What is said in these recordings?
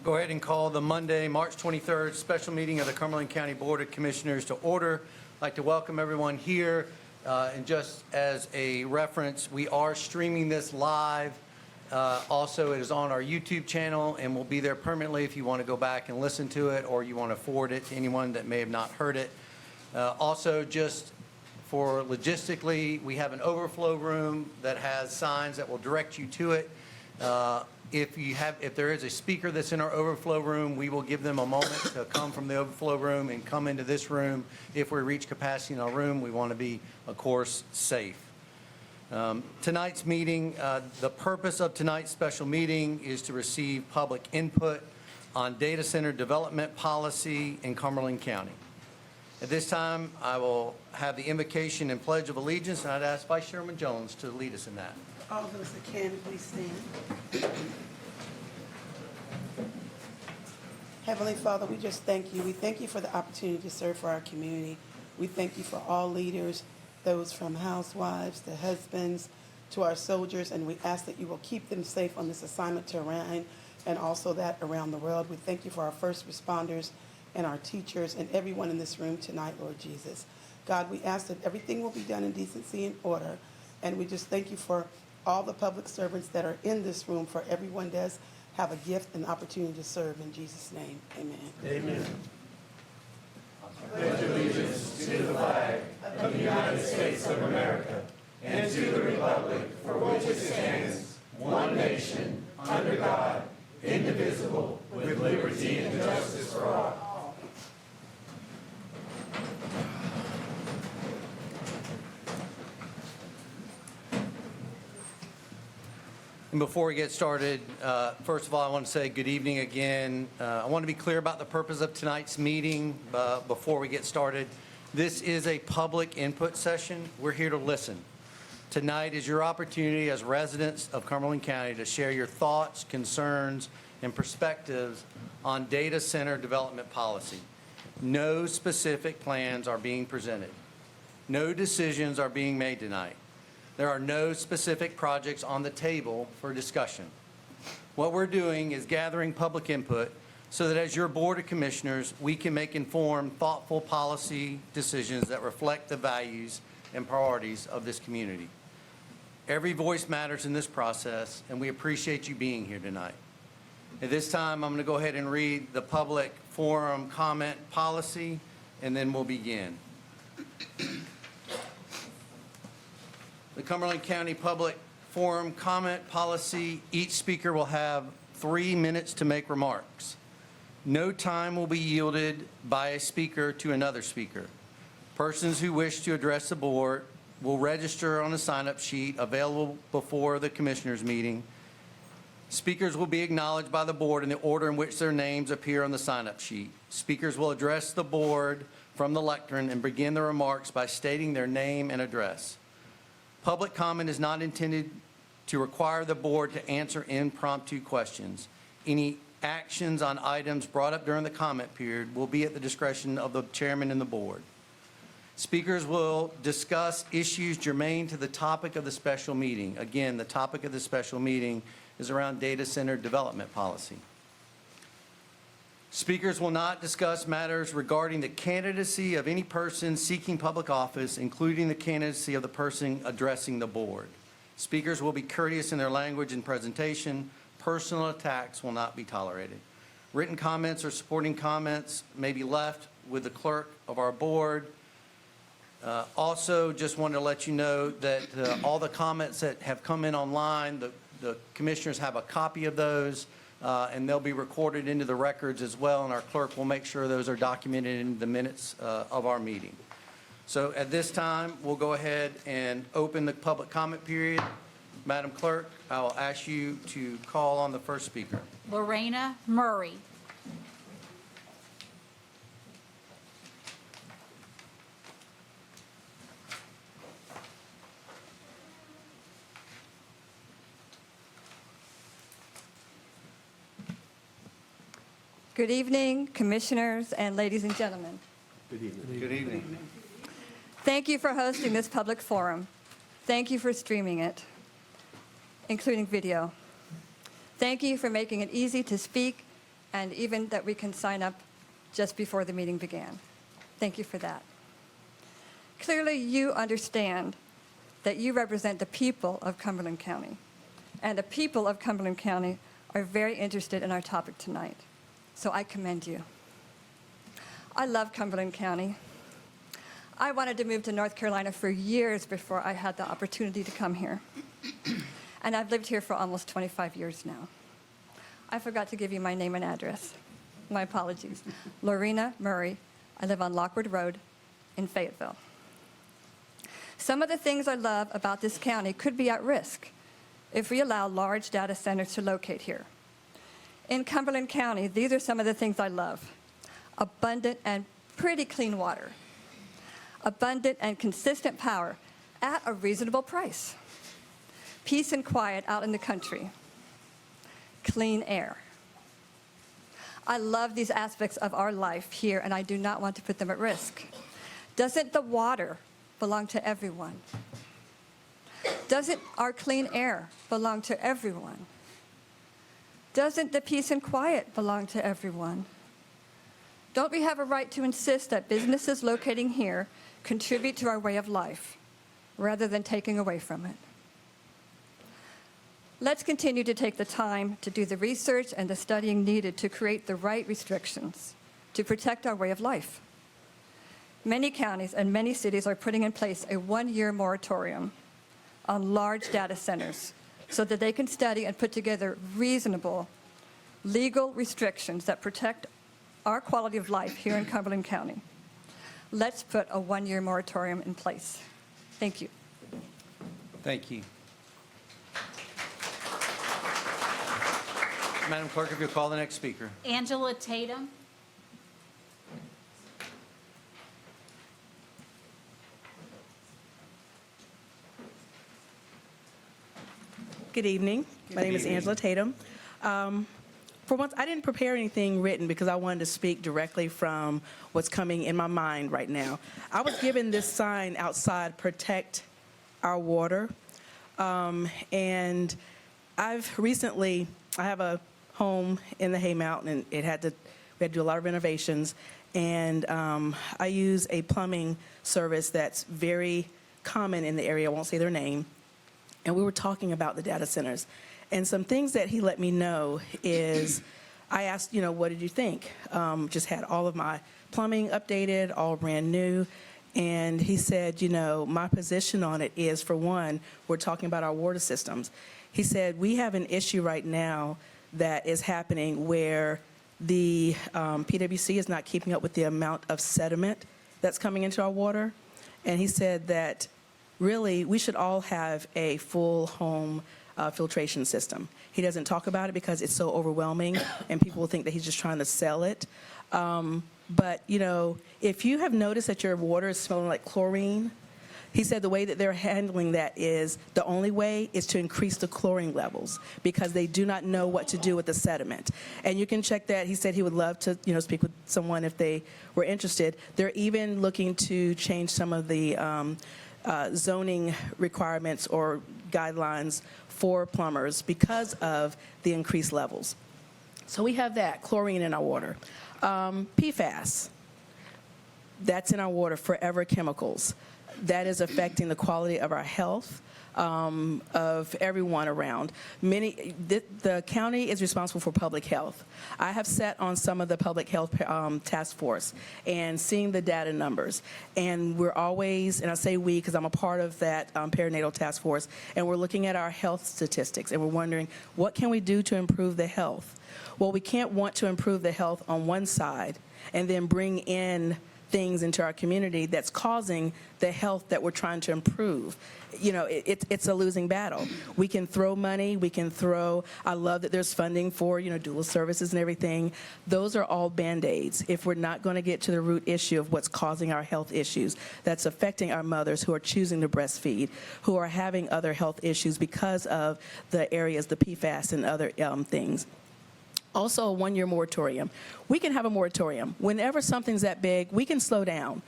Go ahead and call the Monday, March 23rd special meeting of the Cumberland County Board of Commissioners to order. I'd like to welcome everyone here. And just as a reference, we are streaming this live. Also, it is on our YouTube channel and will be there permanently if you want to go back and listen to it or you want to forward it to anyone that may have not heard it. Also, just for logistically, we have an overflow room that has signs that will direct you to it. If there is a speaker that's in our overflow room, we will give them a moment to come from the overflow room and come into this room. If we reach capacity in our room, we want to be, of course, safe. Tonight's meeting, the purpose of tonight's special meeting is to receive public input on data center development policy in Cumberland County. At this time, I will have the invocation and pledge of allegiance, and I'd ask Vice Chairman Jones to lead us in that. All those that can, please stand. Heavenly Father, we just thank you. We thank you for the opportunity to serve for our community. We thank you for all leaders, those from housewives to husbands to our soldiers, and we ask that you will keep them safe on this assignment to Iran and also that around the world. We thank you for our first responders and our teachers and everyone in this room tonight, Lord Jesus. God, we ask that everything will be done in decency and order, and we just thank you for all the public servants that are in this room, for everyone does have a gift and opportunity to serve. In Jesus' name, amen. Amen. Pledge allegiance to the flag of the United States of America and to the republic for which it stands, one nation, under God, indivisible, with liberty and justice for all. And before we get started, first of all, I want to say good evening again. I want to be clear about the purpose of tonight's meeting before we get started. This is a public input session. We're here to listen. Tonight is your opportunity as residents of Cumberland County to share your thoughts, concerns, and perspectives on data center development policy. No specific plans are being presented. No decisions are being made tonight. There are no specific projects on the table for discussion. What we're doing is gathering public input so that as your Board of Commissioners, we can make informed, thoughtful policy decisions that reflect the values and priorities of this community. Every voice matters in this process, and we appreciate you being here tonight. At this time, I'm going to go ahead and read the public forum comment policy, and then we'll begin. The Cumberland County Public Forum Comment Policy, each speaker will have 3 minutes to make remarks. No time will be yielded by a speaker to another speaker. Persons who wish to address the board will register on a sign-up sheet available before the Commissioners' meeting. Speakers will be acknowledged by the board in the order in which their names appear on the sign-up sheet. Speakers will address the board from the lectern and begin their remarks by stating their name and address. Public comment is not intended to require the board to answer impromptu questions. Any actions on items brought up during the comment period will be at the discretion of the chairman and the board. Speakers will discuss issues germane to the topic of the special meeting. Again, the topic of the special meeting is around data center development policy. Speakers will not discuss matters regarding the candidacy of any person seeking public office, including the candidacy of the person addressing the board. Speakers will be courteous in their language and presentation. Personal attacks will not be tolerated. Written comments or supporting comments may be left with the clerk of our board. Also, just wanted to let you know that all the comments that have come in online, the commissioners have a copy of those. And they'll be recorded into the records as well, and our clerk will make sure those are documented in the minutes of our meeting. So at this time, we'll go ahead and open the public comment period. Madam Clerk, I will ask you to call on the first speaker. Lorena Murray. Good evening, commissioners and ladies and gentlemen. Good evening. Good evening. Thank you for hosting this public forum. Thank you for streaming it, including video. Thank you for making it easy to speak and even that we can sign up just before the meeting began. Thank you for that. Clearly, you understand that you represent the people of Cumberland County, and the people of Cumberland County are very interested in our topic tonight, so I commend you. I love Cumberland County. I wanted to move to North Carolina for years before I had the opportunity to come here, and I've lived here for almost 25 years now. I forgot to give you my name and address. My apologies. Lorena Murray. I live on Lockwood Road in Fayetteville. Some of the things I love about this county could be at risk if we allow large data centers to locate here. In Cumberland County, these are some of the things I love. Abundant and pretty clean water. Abundant and consistent power at a reasonable price. Peace and quiet out in the country. Clean air. I love these aspects of our life here, and I do not want to put them at risk. Doesn't the water belong to everyone? Doesn't our clean air belong to everyone? Doesn't the peace and quiet belong to everyone? Don't we have a right to insist that businesses locating here contribute to our way of life, rather than taking away from it? Let's continue to take the time to do the research and the studying needed to create the right restrictions to protect our way of life. Many counties and many cities are putting in place a one-year moratorium on large data centers so that they can study and put together reasonable legal restrictions that protect our quality of life here in Cumberland County. Let's put a one-year moratorium in place. Thank you. Thank you. Madam Clerk, if you'll call the next speaker. Angela Tatum. Good evening. My name is Angela Tatum. For once, I didn't prepare anything written because I wanted to speak directly from what's coming in my mind right now. I was given this sign outside, "Protect Our Water," and I have a home in the Hay Mountain, and we had to do a lot of renovations, and I use a plumbing service that's very common in the area. I won't say their name. And we were talking about the data centers. And some things that he let me know is, I asked, what did you think? Just had all of my plumbing updated, all brand new. And he said, my position on it is, for one, we're talking about our water systems. He said, we have an issue right now that is happening where the PwC is not keeping up with the amount of sediment that's coming into our water. And he said that really we should all have a full home filtration system. He doesn't talk about it because it's so overwhelming and people will think that he's just trying to sell it. But, if you have noticed that your water is smelling like chlorine, he said the way that they're handling that is, the only way is to increase the chlorine levels because they do not know what to do with the sediment. And you can check that. He said he would love to, speak with someone if they were interested. They're even looking to change some of the zoning requirements or guidelines for plumbers because of the increased levels. So we have that, chlorine in our water. PFAS, that's in our water, forever chemicals. That is affecting the quality of our health, of everyone around. The county is responsible for public health. I have sat on some of the public health task force and seen the data numbers. And we're always, and I say we because I'm a part of that perinatal task force, and we're looking at our health statistics and we're wondering, what can we do to improve the health? Well, we can't want to improve the health on one side and then bring in things into our community that's causing the health that we're trying to improve. It's a losing battle. We can throw money, I love that there's funding for, dual services and everything. Those are all Band-Aids if we're not going to get to the root issue of what's causing our health issues that's affecting our mothers who are choosing to breastfeed, who are having other health issues because of the areas, the PFAS and other things. Also, a one-year moratorium. We can have a moratorium. Whenever something's that big, we can slow down.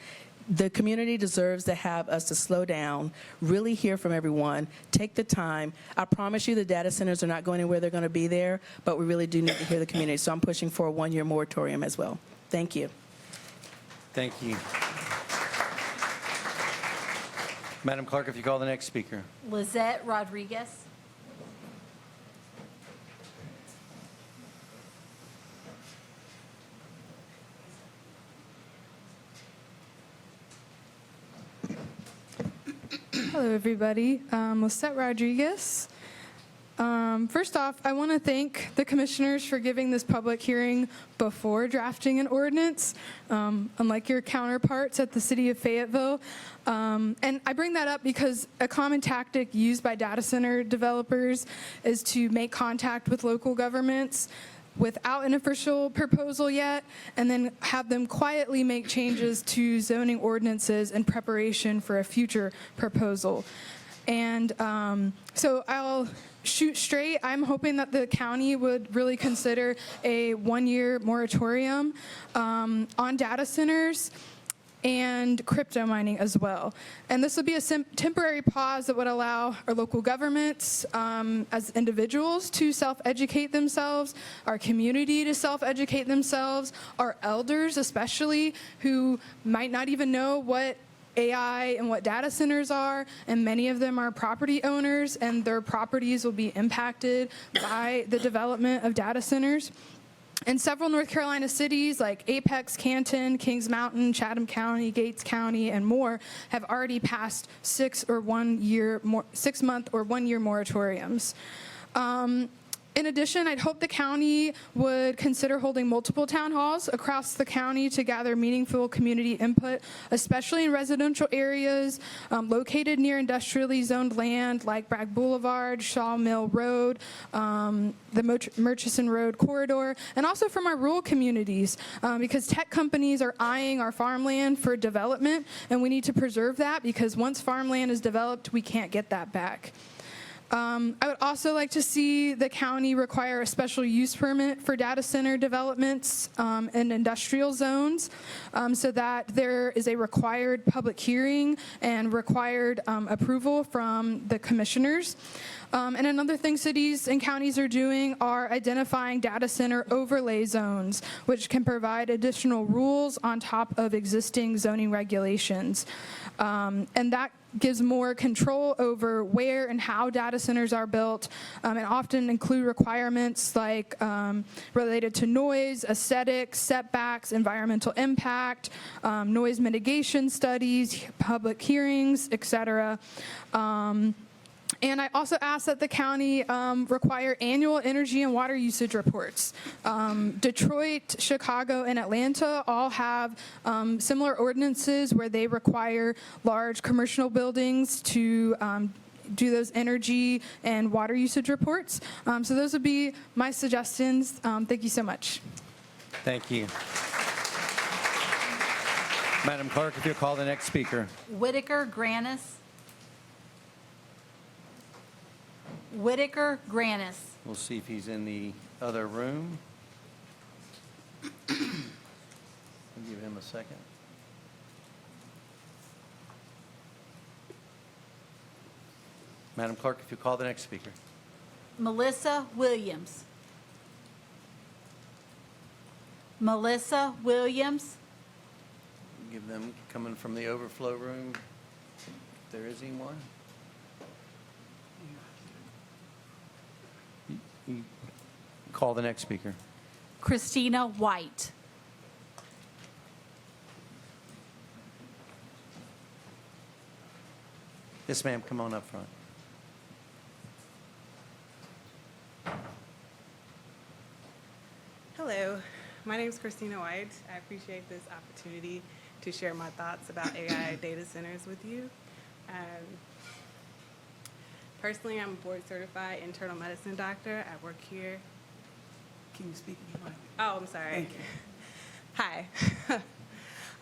The community deserves to have us to slow down, really hear from everyone, take the time. I promise you the data centers are not going anywhere. They're going to be there, but we really do need to hear the community. So I'm pushing for a one-year moratorium as well. Thank you. Thank you. Madam Clerk, if you call the next speaker. Lizette Rodriguez. Hello, everybody. Lisette Rodriguez. First off, I want to thank the commissioners for giving this public hearing before drafting an ordinance, unlike your counterparts at the City of Fayetteville. And I bring that up because a common tactic used by data center developers is to make contact with local governments without an official proposal yet, and then have them quietly make changes to zoning ordinances in preparation for a future proposal. And so I'll shoot straight. I'm hoping that the county would really consider a one-year moratorium on data centers and crypto mining as well. And this would be a temporary pause that would allow our local governments as individuals to self-educate themselves, our community to self-educate themselves, our elders especially, who might not even know what AI and what data centers are, and many of them are property owners, and their properties will be impacted by the development of data centers. And several North Carolina cities like Apex, Canton, Kings Mountain, Chatham County, Gates County, and more have already passed 6 month or 1 year moratoriums. In addition, I'd hope the county would consider holding multiple town halls across the county to gather meaningful community input, especially in residential areas located near industrially zoned land like Bragg Boulevard, Shaw Mill Road, the Murchison Road corridor, and also from our rural communities, because tech companies are eyeing our farmland for development, and we need to preserve that because once farmland is developed, we can't get that back. I would also like to see the county require a special use permit for data center developments in industrial zones so that there is a required public hearing and required approval from the commissioners. And another thing cities and counties are doing are identifying data center overlay zones, which can provide additional rules on top of existing zoning regulations. And that gives more control over where and how data centers are built, and often include requirements like related to noise, aesthetics, setbacks, environmental impact, noise mitigation studies, public hearings, etc. And I also ask that the county require annual energy and water usage reports. Detroit, Chicago, and Atlanta all have similar ordinances where they require large commercial buildings to do those energy and water usage reports. So those would be my suggestions. Thank you so much. Thank you. Madam Clerk, if you'll call the next speaker. Whitaker Granis. Whitaker Granis. We'll see if he's in the other room. I'll give him a second. Madam Clerk, if you call the next speaker. Melissa Williams. Melissa Williams. Give them coming from the overflow room, if there is anyone. You call the next speaker. Christina White. Yes, ma'am, come on up front. Hello, my name is Christina White. I appreciate this opportunity to share my thoughts about AI data centers with you. Personally, I'm a board-certified internal medicine doctor. I work here. Can you speak in your mic? Oh, I'm sorry. Thank you. Hi.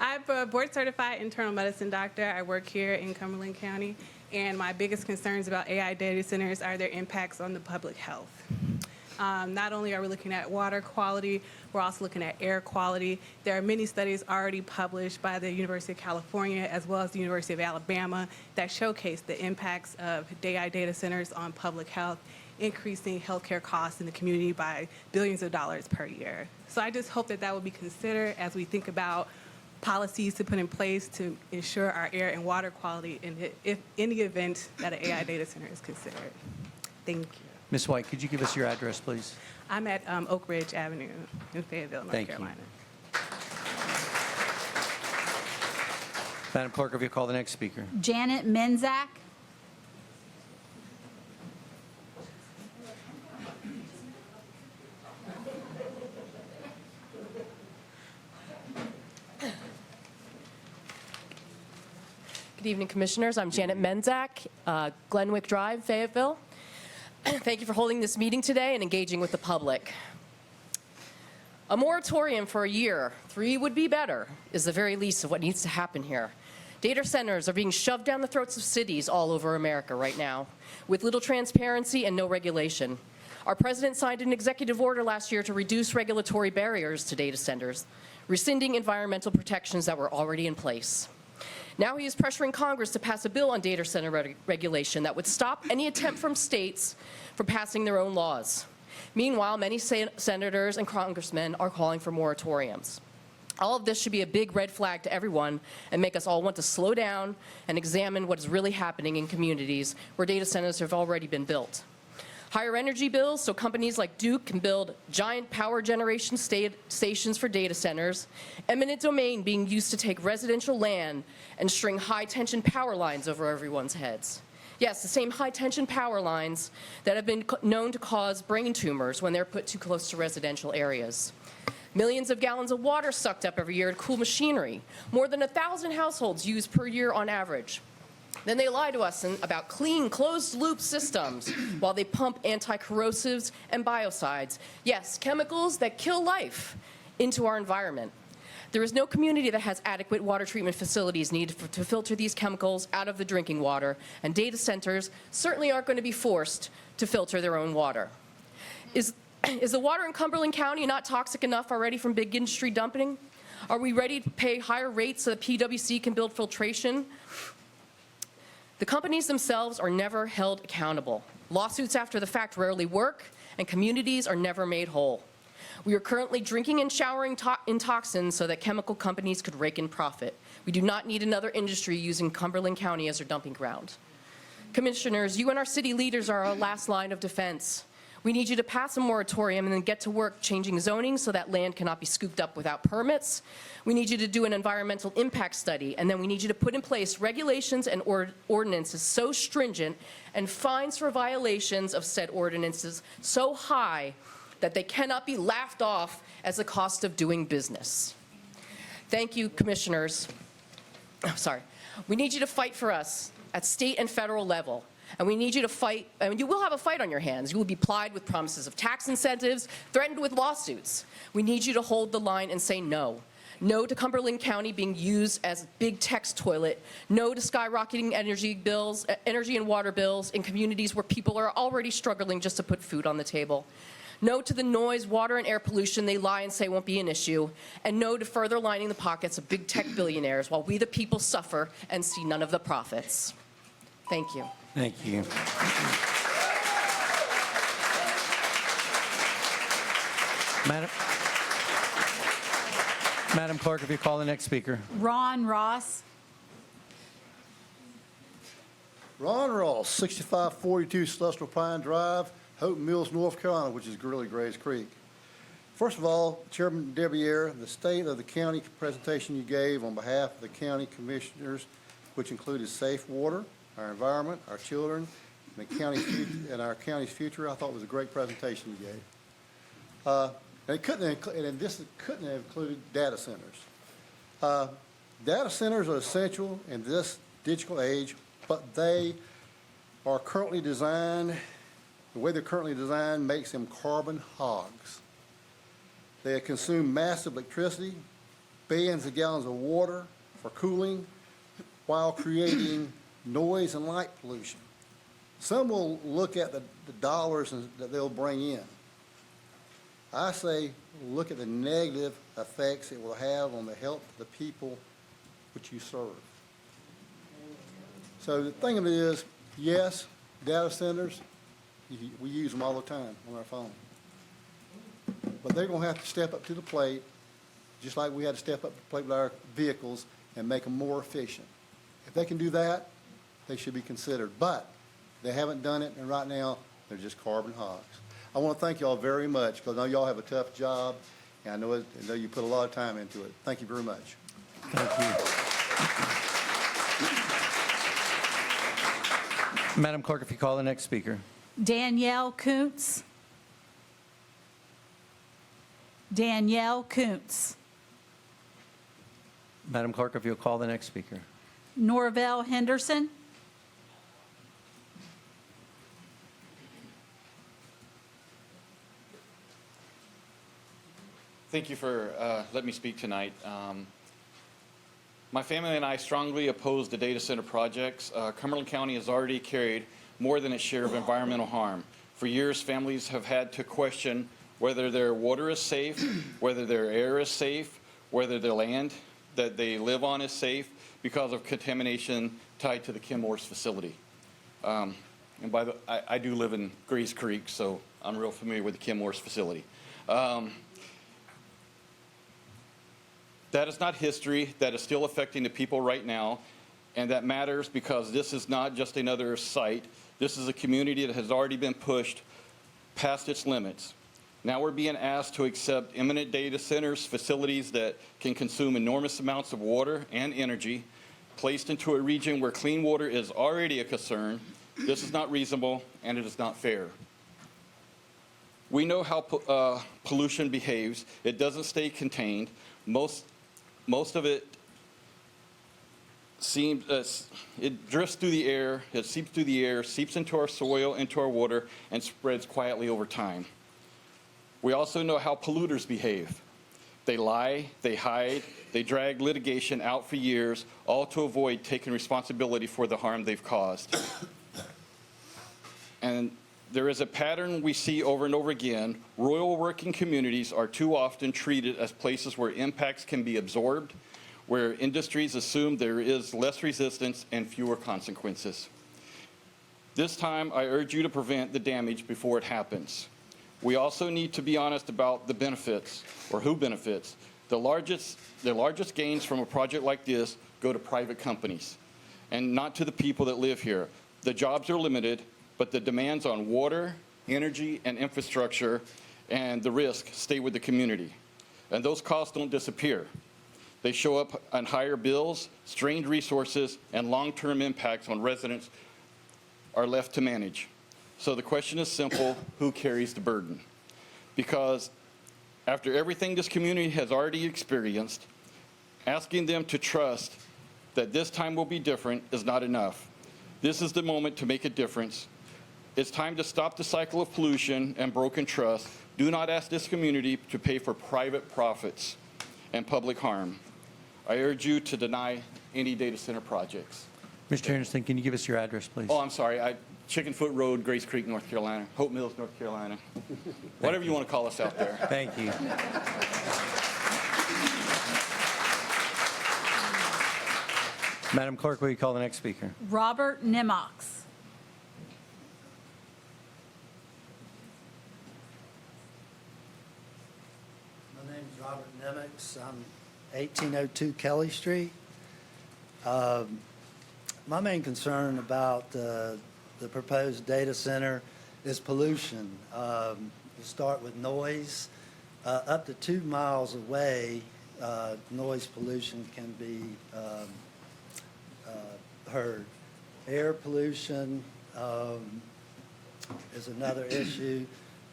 I'm a board-certified internal medicine doctor. I work here in Cumberland County, and my biggest concerns about AI data centers are their impacts on the public health. Not only are we looking at water quality, we're also looking at air quality. There are many studies already published by the University of California as well as the University of Alabama that showcase the impacts of AI data centers on public health, increasing healthcare costs in the community by billions of dollars per year. So I just hope that that will be considered as we think about policies to put in place to ensure our air and water quality in the event that an AI data center is considered. Thank you. Ms. White, could you give us your address, please? I'm at Oak Ridge Avenue in Fayetteville, North Thank you. Carolina. Madam Clerk, if you call the next speaker. Janet Menzak. Good evening, Commissioners. I'm Janet Menzak, Glenwick Drive, Fayetteville. Thank you for holding this meeting today and engaging with the public. A moratorium for a year, 3 would be better, is the very least of what needs to happen here. Data centers are being shoved down the throats of cities all over America right now, with little transparency and no regulation. Our president signed an executive order last year to reduce regulatory barriers to data centers, rescinding environmental protections that were already in place. Now he is pressuring Congress to pass a bill on data center regulation that would stop any attempt from states from passing their own laws. Meanwhile, many senators and congressmen are calling for moratoriums. All of this should be a big red flag to everyone and make us all want to slow down and examine what is really happening in communities where data centers have already been built. Higher energy bills so companies like Duke can build giant power generation stations for data centers, eminent domain being used to take residential land and string high-tension power lines over everyone's heads. Yes, the same high-tension power lines that have been known to cause brain tumors when they're put too close to residential areas. Millions of gallons of water sucked up every year to cool machinery, more than 1,000 households used per year on average. Then they lie to us about clean, closed-loop systems while they pump anti-corrosives and biocides, yes, chemicals that kill life, into our environment. There is no community that has adequate water treatment facilities needed to filter these chemicals out of the drinking water, and data centers certainly aren't going to be forced to filter their own water. Is the water in Cumberland County not toxic enough already from big industry dumping? Are we ready to pay higher rates so that PwC can build filtration? The companies themselves are never held accountable. Lawsuits after the fact rarely work, and communities are never made whole. We are currently drinking and showering in toxins so that chemical companies could rake in profit. We do not need another industry using Cumberland County as their dumping ground. Commissioners, you and our city leaders are our last line of defense. We need you to pass a moratorium and then get to work changing zoning so that land cannot be scooped up without permits. We need you to do an environmental impact study, and then we need you to put in place regulations and ordinances so stringent and fines for violations of said ordinances so high that they cannot be laughed off as the cost of doing business. Thank you, Commissioners. We need you to fight for us at state and federal level. And we need you to fight, and you will have a fight on your hands. You will be plied with promises of tax incentives, threatened with lawsuits. We need you to hold the line and say no. No to Cumberland County being used as a big tax toilet. No to skyrocketing energy and water bills in communities where people are already struggling just to put food on the table. No to the noise, water, and air pollution they lie and say won't be an issue. And no to further lining the pockets of big tech billionaires while we the people suffer and see none of the profits. Thank you. Thank you. Madam Clerk, if you call the next speaker. Ron Ross. Ron Ross, 6542 Celestial Pine Drive, Hope Mills, North Carolina, which is really Grays Creek. First of all, Chairman Debier, the state of the county presentation you gave on behalf of the county commissioners, which included safe water, our environment, our children, and our county's future, I thought was a great presentation you gave. And this couldn't have included data centers. Data centers are essential in this digital age, but they are currently designed, the way they're currently designed makes them carbon hogs. They consume massive electricity, billions of gallons of water for cooling, while creating noise and light pollution. Some will look at the dollars that they'll bring in. I say, look at the negative effects it will have on the health of the people which you serve. So the thing of it is, yes, data centers, we use them all the time on our phone. But they're going to have to step up to the plate, just like we had to step up to the plate with our vehicles and make them more efficient. If they can do that, they should be considered. But they haven't done it, and right now, they're just carbon hogs. I want to thank you all very much, because I know y'all have a tough job, and I know you put a lot of time into it. Thank you very much. Thank you. Madam Clerk, if you call the next speaker. Danielle Kuntz. Danielle Kuntz. Madam Clerk, if you'll call the next speaker. Norvell Henderson. Thank you for letting me speak tonight. My family and I strongly oppose the data center projects. Cumberland County has already carried more than its share of environmental harm. For years, families have had to question whether their water is safe, whether their air is safe, whether their land that they live on is safe because of contamination tied to the Chemours facility. And I do live in Grays Creek, so I'm real familiar with the Chemours facility. That is not history. That is still affecting the people right now, and that matters because this is not just another site. This is a community that has already been pushed past its limits. Now we're being asked to accept imminent data centers, facilities that can consume enormous amounts of water and energy, placed into a region where clean water is already a concern. This is not reasonable, and it is not fair. We know how pollution behaves. It doesn't stay contained. Most of it it drifts through the air, it seeps through the air, seeps into our soil, into our water, and spreads quietly over time. We also know how polluters behave. They lie, they hide, they drag litigation out for years, all to avoid taking responsibility for the harm they've caused. And there is a pattern we see over and over again. Rural working communities are too often treated as places where impacts can be absorbed, where industries assume there is less resistance and fewer consequences. This time, I urge you to prevent the damage before it happens. We also need to be honest about the benefits, or who benefits. The largest gains from a project like this go to private companies, and not to the people that live here. The jobs are limited, but the demands on water, energy, and infrastructure and the risk stay with the community. And those costs don't disappear. They show up on higher bills, strained resources, and long-term impacts on residents are left to manage. So the question is simple: who carries the burden? Because after everything this community has already experienced, asking them to trust that this time will be different is not enough. This is the moment to make a difference. It's time to stop the cycle of pollution and broken trust. Do not ask this community to pay for private profits and public harm. I urge you to deny any data center projects. Mr. Anderson, can you give us your address, please? Oh, I'm sorry. Chickenfoot Road, Grace Creek, North Carolina. Hope Mills, North Carolina. Whatever you want to call us out there. Thank you. Madam Clerk, will you call the next speaker? Robert Nimox. My name is Robert Nimitz. I'm 1802 Kelly Street. My main concern about the proposed data center is pollution. We'll start with noise. Up to 2 miles away, noise pollution can be heard. Air pollution is another issue.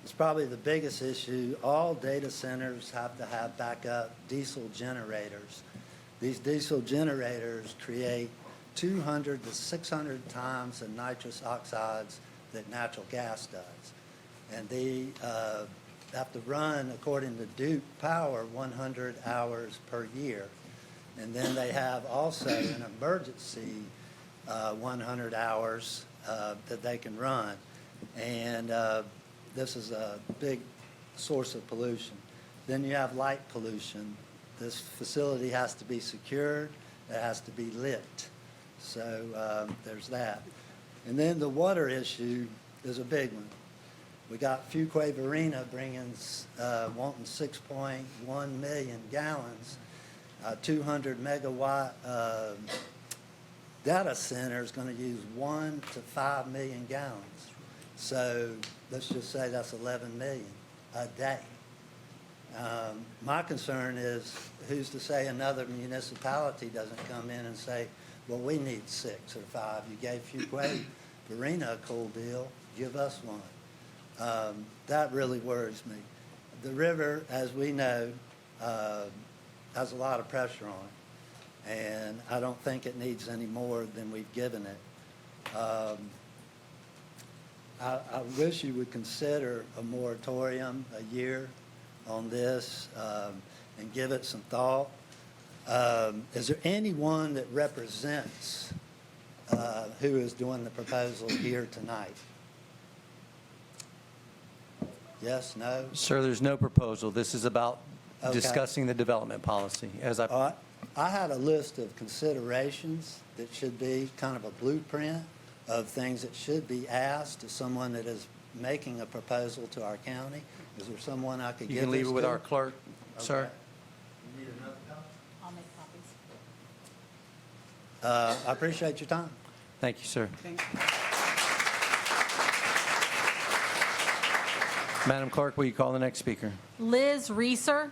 It's probably the biggest issue. All data centers have to have backup diesel generators. These diesel generators create 200 to 600 times the nitrous oxides that natural gas does. And they have to run, according to Duke Power, 100 hours per year. And then they have also an emergency 100 hours that they can run. And this is a big source of pollution. Then you have light pollution. This facility has to be secured. It has to be lit. So there's that. And then the water issue is a big one. We got Fuquay-Varina wanting 6.1 million gallons. 200 megawatt data center is going to use 1 to 5 million gallons. So let's just say that's 11 million a day. My concern is, who's to say another municipality doesn't come in and say, well, we need 6 or 5. You gave Fuquay-Varina a cool deal, give us one. That really worries me. The river, as we know, has a lot of pressure on it, and I don't think it needs any more than we've given it. I wish you would consider a moratorium, a year, on this, and give it some thought. Is there anyone that represents who is doing the proposal here tonight? Yes, no? Sir, there's no proposal. This is about Okay. discussing the development policy. I had a list of considerations that should be kind of a blueprint of things that should be asked to someone that is making a proposal to our county. Is there someone I could You give can leave this it with to? our clerk, sir. Okay. You need another copy? I'll make copies. I appreciate your time. Thank you, sir. Thank you. Madam Clerk, will you call the next speaker? Liz Reeser.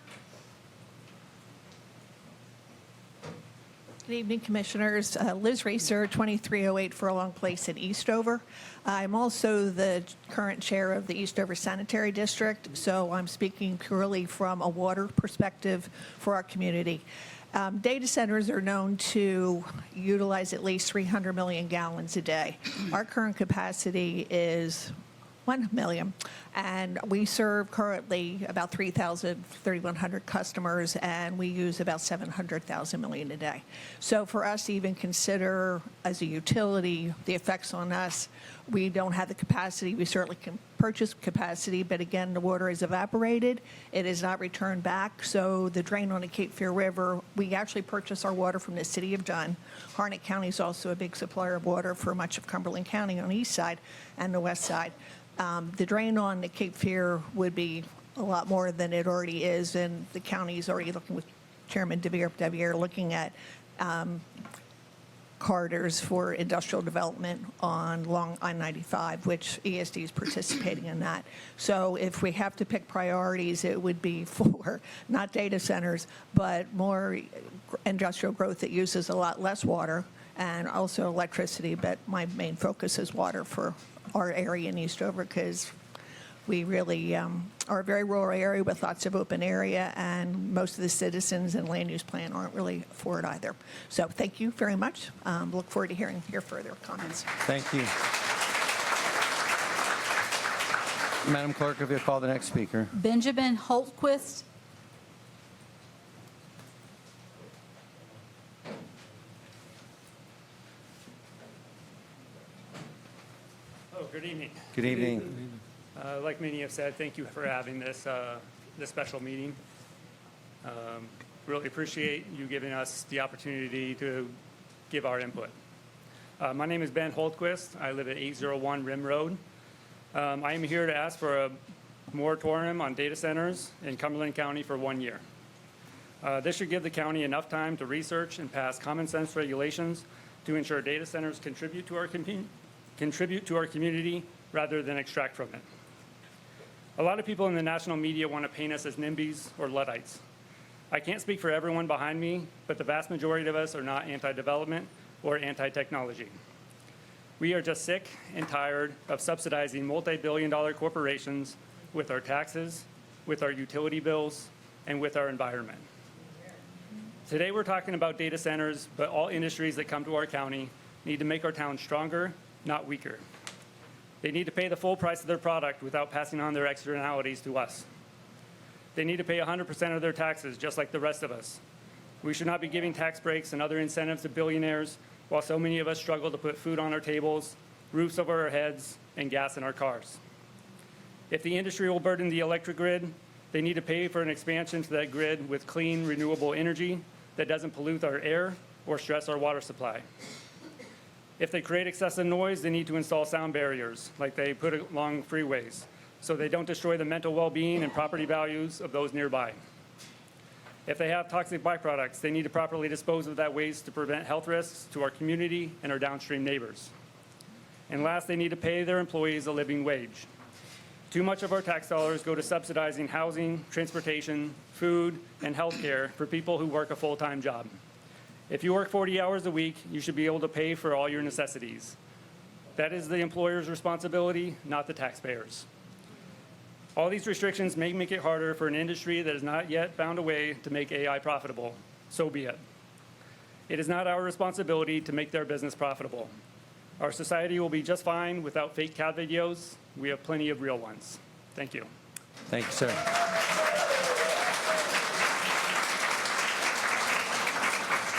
Good evening, Commissioners. Liz Reeser, 2308 Furlong Place in Eastover. I'm also the current chair of the Eastover Sanitary District, so I'm speaking purely from a water perspective for our community. Data centers are known to utilize at least 300 million gallons a day. Our current capacity is 1 million, and we serve currently about 3,100 customers, and we use about 700,000 million a day. So for us to even consider as a utility the effects on us, we don't have the capacity. We certainly can purchase capacity, but again, the water is evaporated. It is not returned back. So the drain on the Cape Fear River, we actually purchase our water from the city of Dunn. Harnett County is also a big supplier of water for much of Cumberland County on the east side and the west side. The drain on the Cape Fear would be a lot more than it already is, and the county is already looking with Chairman DeVere looking at corridors for industrial development on Long I-95, which ESD is participating in that. So if we have to pick priorities, it would be for not data centers, but more industrial growth that uses a lot less water and also electricity. But my main focus is water for our area in Eastover, because we really are a very rural area with lots of open area, and most of the citizens and land use plan aren't really for it either. So thank you very much. Look forward to hearing your further comments. Thank you. Madam Clerk, if you'll call the next speaker. Benjamin Holtquist. Oh, good evening. Good evening. Like many have said, thank you for having this special meeting. Really appreciate you giving us the opportunity to give our input. My name is Ben Holtquist. I live at 801 Rim Road. I am here to ask for a moratorium on data centers in Cumberland County for 1 year. This should give the county enough time to research and pass common sense regulations to ensure data centers contribute to our community rather than extract from it. A lot of people in the national media want to paint us as NIMBYs or Luddites. I can't speak for everyone behind me, but the vast majority of us are not anti-development or anti-technology. We are just sick and tired of subsidizing multi-billion-dollar corporations with our taxes, with our utility bills, and with our environment. Today we're talking about data centers, but all industries that come to our county need to make our town stronger, not weaker. They need to pay the full price of their product without passing on their externalities to us. They need to pay 100% of their taxes, just like the rest of us. We should not be giving tax breaks and other incentives to billionaires while so many of us struggle to put food on our tables, roofs over our heads, and gas in our cars. If the industry will burden the electric grid, they need to pay for an expansion to that grid with clean, renewable energy that doesn't pollute our air or stress our water supply. If they create excessive noise, they need to install sound barriers like they put along freeways so they don't destroy the mental well-being and property values of those nearby. If they have toxic byproducts, they need to properly dispose of that waste to prevent health risks to our community and our downstream neighbors. And last, they need to pay their employees a living wage. Too much of our tax dollars go to subsidizing housing, transportation, food, and health care for people who work a full-time job. If you work 40 hours a week, you should be able to pay for all your necessities. That is the employer's responsibility, not the taxpayers. All these restrictions may make it harder for an industry that has not yet found a way to make AI profitable. So be it. It is not our responsibility to make their business profitable. Our society will be just fine without fake cat videos. We have plenty of real ones. Thank you. Thank you, sir.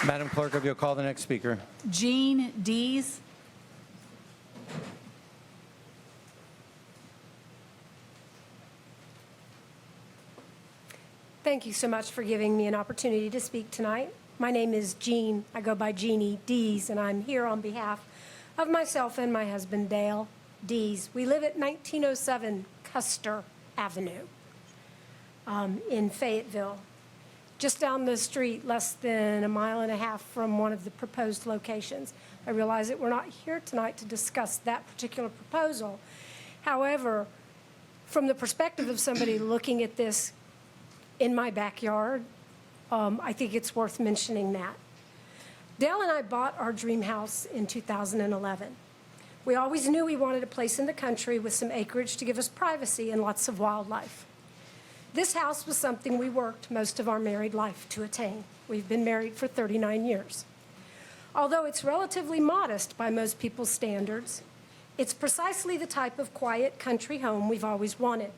Madam Clerk, if you'll call the next speaker. Jean Dees. Thank you so much for giving me an opportunity to speak tonight. My name is Jean. I go by Jeannie Dees, and I'm here on behalf of myself and my husband, Dale Dees. We live at 1907 Custer Avenue in Fayetteville, just down the street, less than a mile and a half from one of the proposed locations. I realize that we're not here tonight to discuss that particular proposal. However, from the perspective of somebody looking at this in my backyard, I think it's worth mentioning that. Dale and I bought our dream house in 2011. We always knew we wanted a place in the country with some acreage to give us privacy and lots of wildlife. This house was something we worked most of our married life to attain. We've been married for 39 years. Although it's relatively modest by most people's standards, it's precisely the type of quiet country home we've always wanted.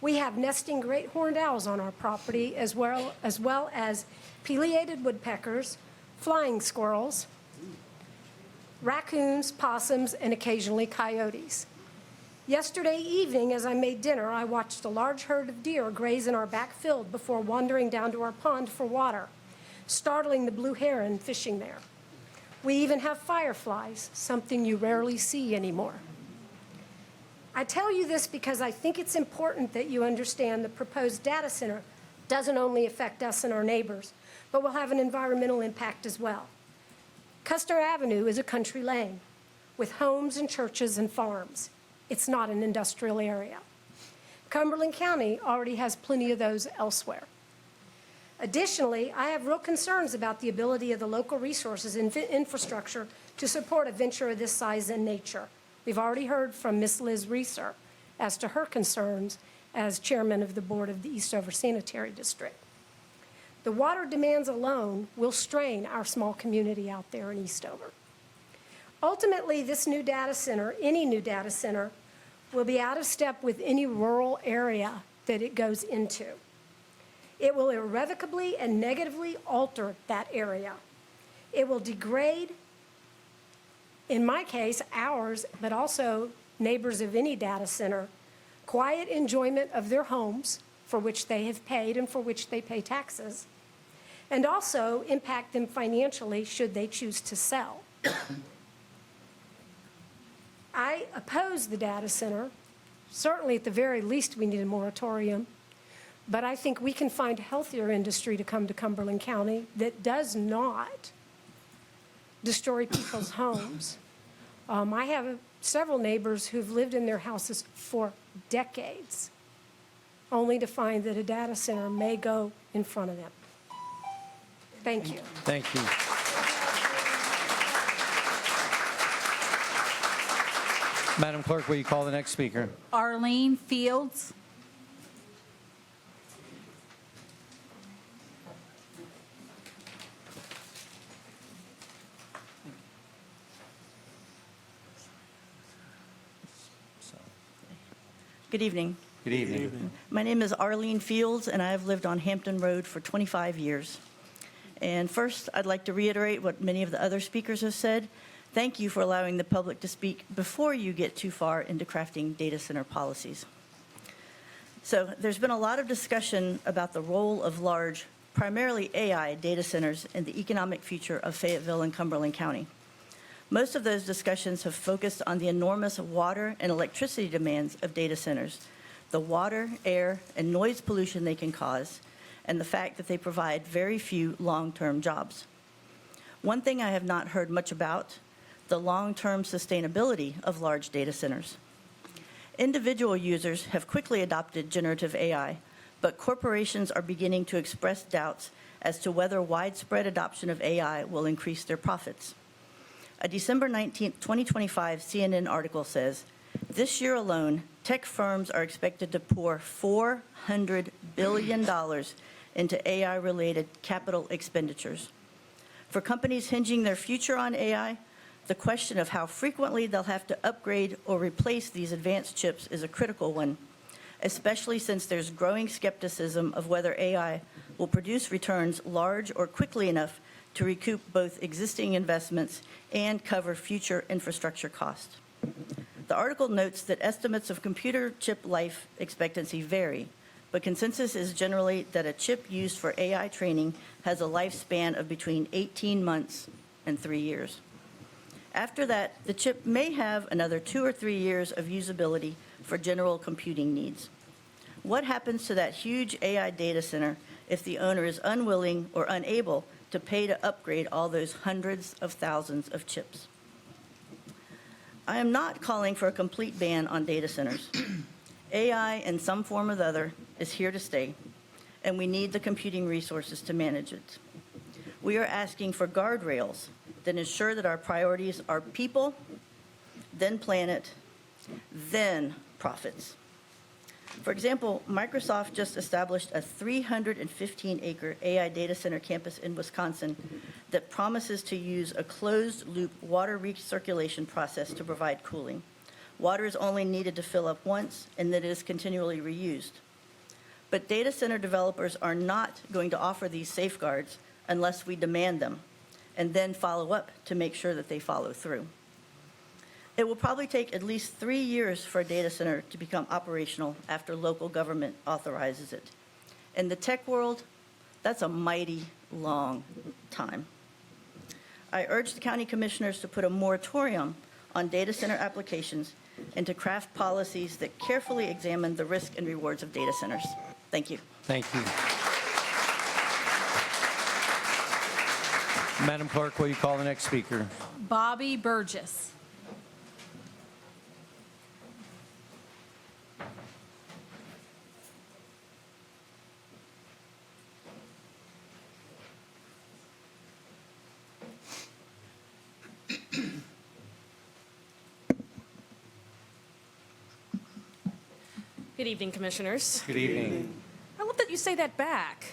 We have nesting great horned owls on our property, as well as pileated woodpeckers, flying squirrels, raccoons, possums, and occasionally coyotes. Yesterday evening, as I made dinner, I watched a large herd of deer graze in our back field before wandering down to our pond for water, startling the blue heron fishing there. We even have fireflies, something you rarely see anymore. I tell you this because I think it's important that you understand the proposed data center doesn't only affect us and our neighbors, but will have an environmental impact as well. Custer Avenue is a country lane with homes and churches and farms. It's not an industrial area. Cumberland County already has plenty of those elsewhere. Additionally, I have real concerns about the ability of the local resources and infrastructure to support a venture of this size and nature. We've already heard from Ms. Liz Reeser as to her concerns as chairman of the board of the Eastover Sanitary District. The water demands alone will strain our small community out there in Eastover. Ultimately, this new data center, any new data center, will be out of step with any rural area that it goes into. It will irrevocably and negatively alter that area. It will degrade, in my case, ours, but also neighbors of any data center, quiet enjoyment of their homes for which they have paid and for which they pay taxes, and also impact them financially should they choose to sell. I oppose the data center. Certainly, at the very least, we need a moratorium. But I think we can find healthier industry to come to Cumberland County that does not destroy people's homes. I have several neighbors who've lived in their houses for decades, only to find that a data center may go in front of them. Thank you. Thank you. Madam Clerk, will you call the next speaker? Arlene Fields. Good evening. Good evening. My name is Arlene Fields, and I have lived on Hampton Road for 25 years. And first, I'd like to reiterate what many of the other speakers have said. Thank you for allowing the public to speak before you get too far into crafting data center policies. So there's been a lot of discussion about the role of large, primarily AI, data centers in the economic future of Fayetteville and Cumberland County. Most of those discussions have focused on the enormous water and electricity demands of data centers, the water, air, and noise pollution they can cause, and the fact that they provide very few long-term jobs. One thing I have not heard much about, the long-term sustainability of large data centers. Individual users have quickly adopted generative AI, but corporations are beginning to express doubts as to whether widespread adoption of AI will increase their profits. A December 19, 2025 CNN article says, this year alone, tech firms are expected to pour $400 billion into AI-related capital expenditures. For companies hinging their future on AI, the question of how frequently they'll have to upgrade or replace these advanced chips is a critical one, especially since there's growing skepticism of whether AI will produce returns large or quickly enough to recoup both existing investments and cover future infrastructure costs. The article notes that estimates of computer chip life expectancy vary, but consensus is generally that a chip used for AI training has a lifespan of between 18 months and 3 years. After that, the chip may have another 2 or 3 years of usability for general computing needs. What happens to that huge AI data center if the owner is unwilling or unable to pay to upgrade all those hundreds of thousands of chips? I am not calling for a complete ban on data centers. AI in some form or the other is here to stay, and we need the computing resources to manage it. We are asking for guardrails that ensure that our priorities are people, then planet, then profits. For example, Microsoft just established a 315-acre AI data center campus in Wisconsin that promises to use a closed-loop water recirculation process to provide cooling. Water is only needed to fill up once, and that it is continually reused. But data center developers are not going to offer these safeguards unless we demand them, and then follow up to make sure that they follow through. It will probably take at least 3 years for a data center to become operational after local government authorizes it. In the tech world, that's a mighty long time. I urge the county commissioners to put a moratorium on data center applications and to craft policies that carefully examine the risk and rewards of data centers. Thank you. Thank you. Madam Clerk, will you call the next speaker? Bobby Burgess. Good evening, Commissioners. Good evening. I love that you say that back.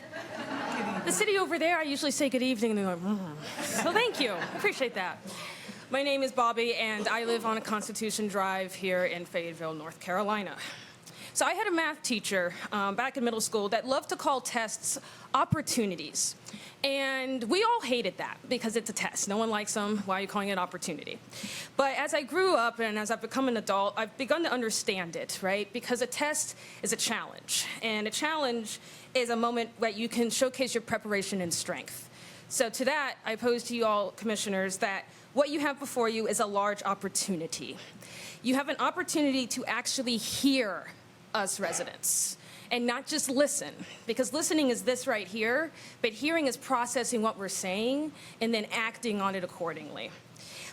The city over there, I usually say good evening, and they're like, So thank you. I appreciate that. My name is Bobby, and I live on a Constitution Drive here in Fayetteville, North Carolina. So I had a math teacher back in middle school that loved to call tests opportunities. And we all hated that because it's a test. No one likes them. Why are you calling it opportunity? But as I grew up and as I've become an adult, I've begun to understand it, right? Because a test is a challenge. And a challenge is a moment where you can showcase your preparation and strength. So to that, I pose to you all, Commissioners, that what you have before you is a large opportunity. You have an opportunity to actually hear us residents and not just listen, because listening is this right here, but hearing is processing what we're saying and then acting on it accordingly.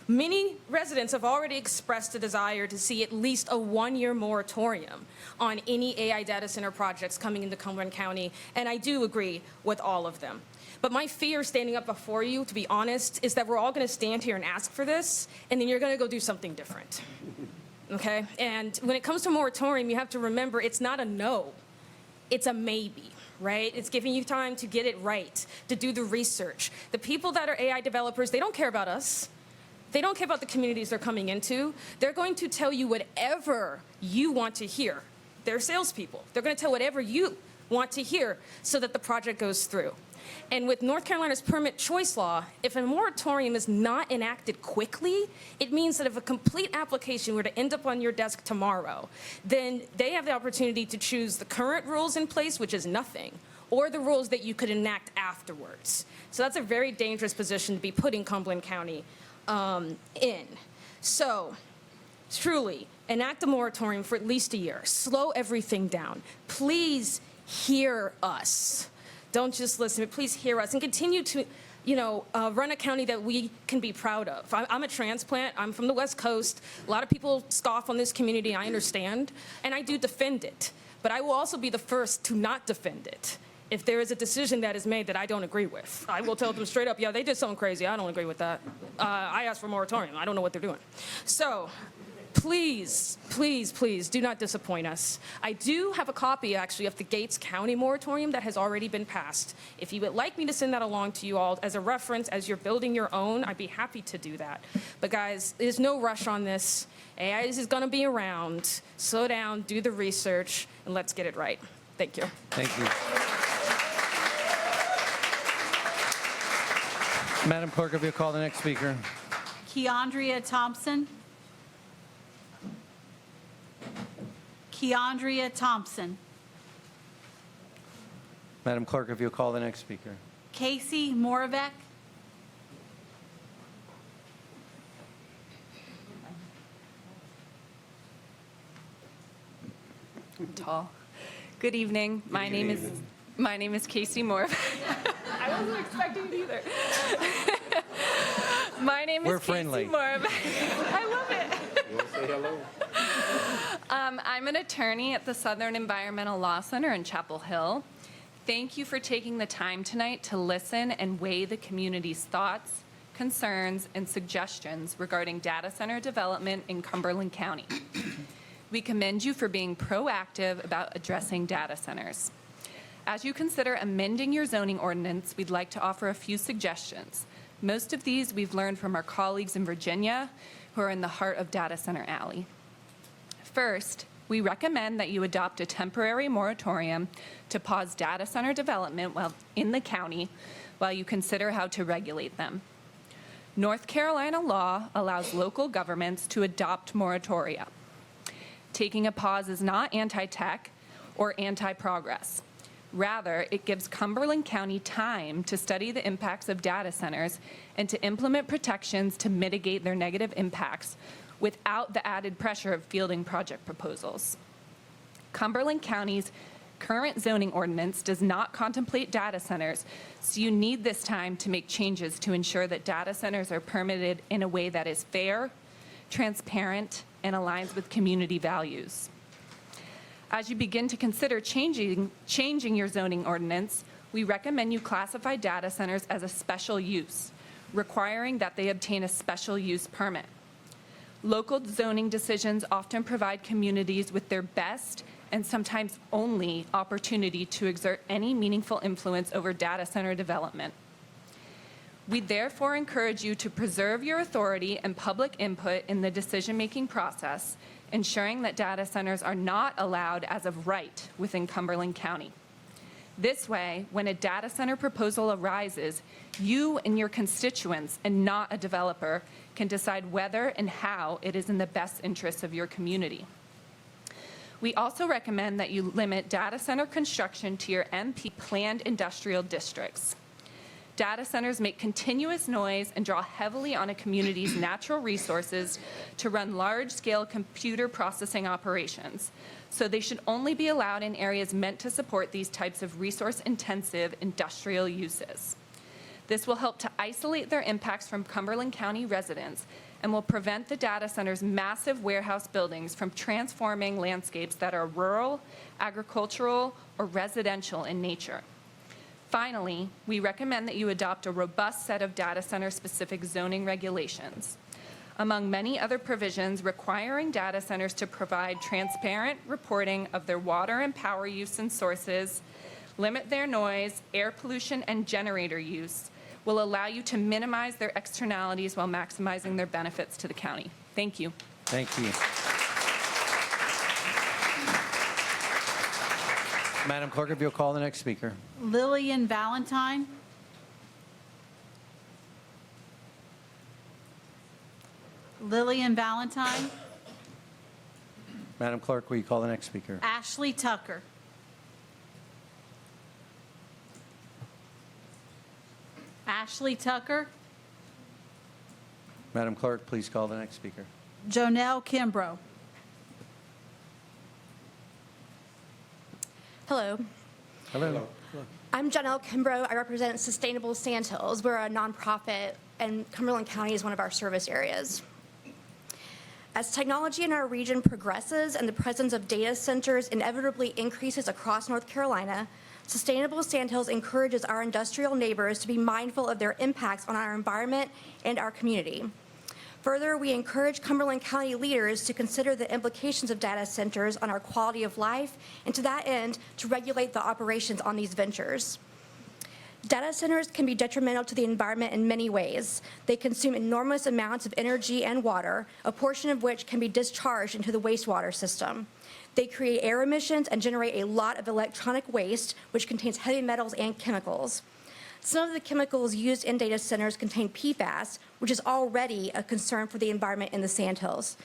Many residents have already expressed a desire to see at least a 1-year moratorium on any AI data center projects coming into Cumberland County, and I do agree with all of them. But my fear standing up before you, to be honest, is that we're all going to stand here and ask for this, and then you're going to go do something different. Okay? And when it comes to moratorium, you have to remember it's not a no. It's a maybe, right? It's giving you time to get it right, to do the research. The people that are AI developers, they don't care about us. They don't care about the communities they're coming into. They're going to tell you whatever you want to hear. They're salespeople. They're going to tell whatever you want to hear so that the project goes through. And with North Carolina's permit choice law, if a moratorium is not enacted quickly, it means that if a complete application were to end up on your desk tomorrow, then they have the opportunity to choose the current rules in place, which is nothing, or the rules that you could enact afterwards. So that's a very dangerous position to be putting Cumberland County in. So truly, enact a moratorium for at least a year. Slow everything down. Please hear us. Don't just listen, but please hear us and continue to, run a county that we can be proud of. I'm a transplant. I'm from the West Coast. A lot of people scoff on this community. I understand, and I do defend it. But I will also be the first to not defend it. If there is a decision that is made that I don't agree with, I will tell them straight up, yeah, they did something crazy. I don't agree with that. I asked for a moratorium. I don't know what they're doing. So please, please, please do not disappoint us. I do have a copy, actually, of the Gates County moratorium that has already been passed. If you would like me to send that along to you all as a reference as you're building your own, I'd be happy to do that. But guys, there's no rush on this. AI is going to be around. Slow down, do the research, and let's get it right. Thank you. Thank you. Madam Clerk, if you'll call the next speaker. Keandria Thompson. Keandria Thompson. Madam Clerk, if you'll call the next speaker. Casey Moravec. I'm tall. Good evening. My name is Casey Moravec. I wasn't expecting it either. My name is Casey Moravec. I love it. You want to say hello? I'm an attorney at the Southern Environmental Law Center in Chapel Hill. Thank you for taking the time tonight to listen and weigh the community's thoughts, concerns, and suggestions regarding data center development in Cumberland County. We commend you for being proactive about addressing data centers. As you consider amending your zoning ordinance, we'd like to offer a few suggestions. Most of these we've learned from our colleagues in Virginia who are in the heart of Data Center Alley. First, we recommend that you adopt a temporary moratorium to pause data center development while in the county while you consider how to regulate them. North Carolina law allows local governments to adopt moratoria. Taking a pause is not anti-tech or anti-progress. Rather, it gives Cumberland County time to study the impacts of data centers and to implement protections to mitigate their negative impacts without the added pressure of fielding project proposals. Cumberland County's current zoning ordinance does not contemplate data centers, so you need this time to make changes to ensure that data centers are permitted in a way that is fair, transparent, and aligns with community values. As you begin to consider changing your zoning ordinance, we recommend you classify data centers as a special use, requiring that they obtain a special use permit. Local zoning decisions often provide communities with their best and sometimes only opportunity to exert any meaningful influence over data center development. We therefore encourage you to preserve your authority and public input in the decision-making process, ensuring that data centers are not allowed as of right within Cumberland County. This way, when a data center proposal arises, you and your constituents, and not a developer, can decide whether and how it is in the best interests of your community. We also recommend that you limit data center construction to your MP planned industrial districts. Data centers make continuous noise and draw heavily on a community's natural resources to run large-scale computer processing operations, so they should only be allowed in areas meant to support these types of resource-intensive industrial uses. This will help to isolate their impacts from Cumberland County residents and will prevent the data center's massive warehouse buildings from transforming landscapes that are rural, agricultural, or residential in nature. Finally, we recommend that you adopt a robust set of data center-specific zoning regulations. Among many other provisions requiring data centers to provide transparent reporting of their water and power use and sources, limit their noise, air pollution, and generator use, will allow you to minimize their externalities while maximizing their benefits to the county. Thank you. Thank you. Madam Clerk, if you'll call the next speaker. Lillian Valentine. Lillian Valentine. Madam Clerk, will you call the next speaker? Ashley Tucker. Ashley Tucker. Madam Clerk, please call the next speaker. Jonelle Kimbrough. Hello. Hello. I'm Janelle Kimbrough. I represent Sustainable Sandhills. We're a nonprofit, and Cumberland County is one of our service areas. As technology in our region progresses and the presence of data centers inevitably increases across North Carolina, Sustainable Sandhills encourages our industrial neighbors to be mindful of their impacts on our environment and our community. Further, we encourage Cumberland County leaders to consider the implications of data centers on our quality of life, and to that end, to regulate the operations on these ventures. Data centers can be detrimental to the environment in many ways. They consume enormous amounts of energy and water, a portion of which can be discharged into the wastewater system. They create air emissions and generate a lot of electronic waste, which contains heavy metals and chemicals. Some of the chemicals used in data centers contain PFAS, which is already a concern for the environment in the Sandhills.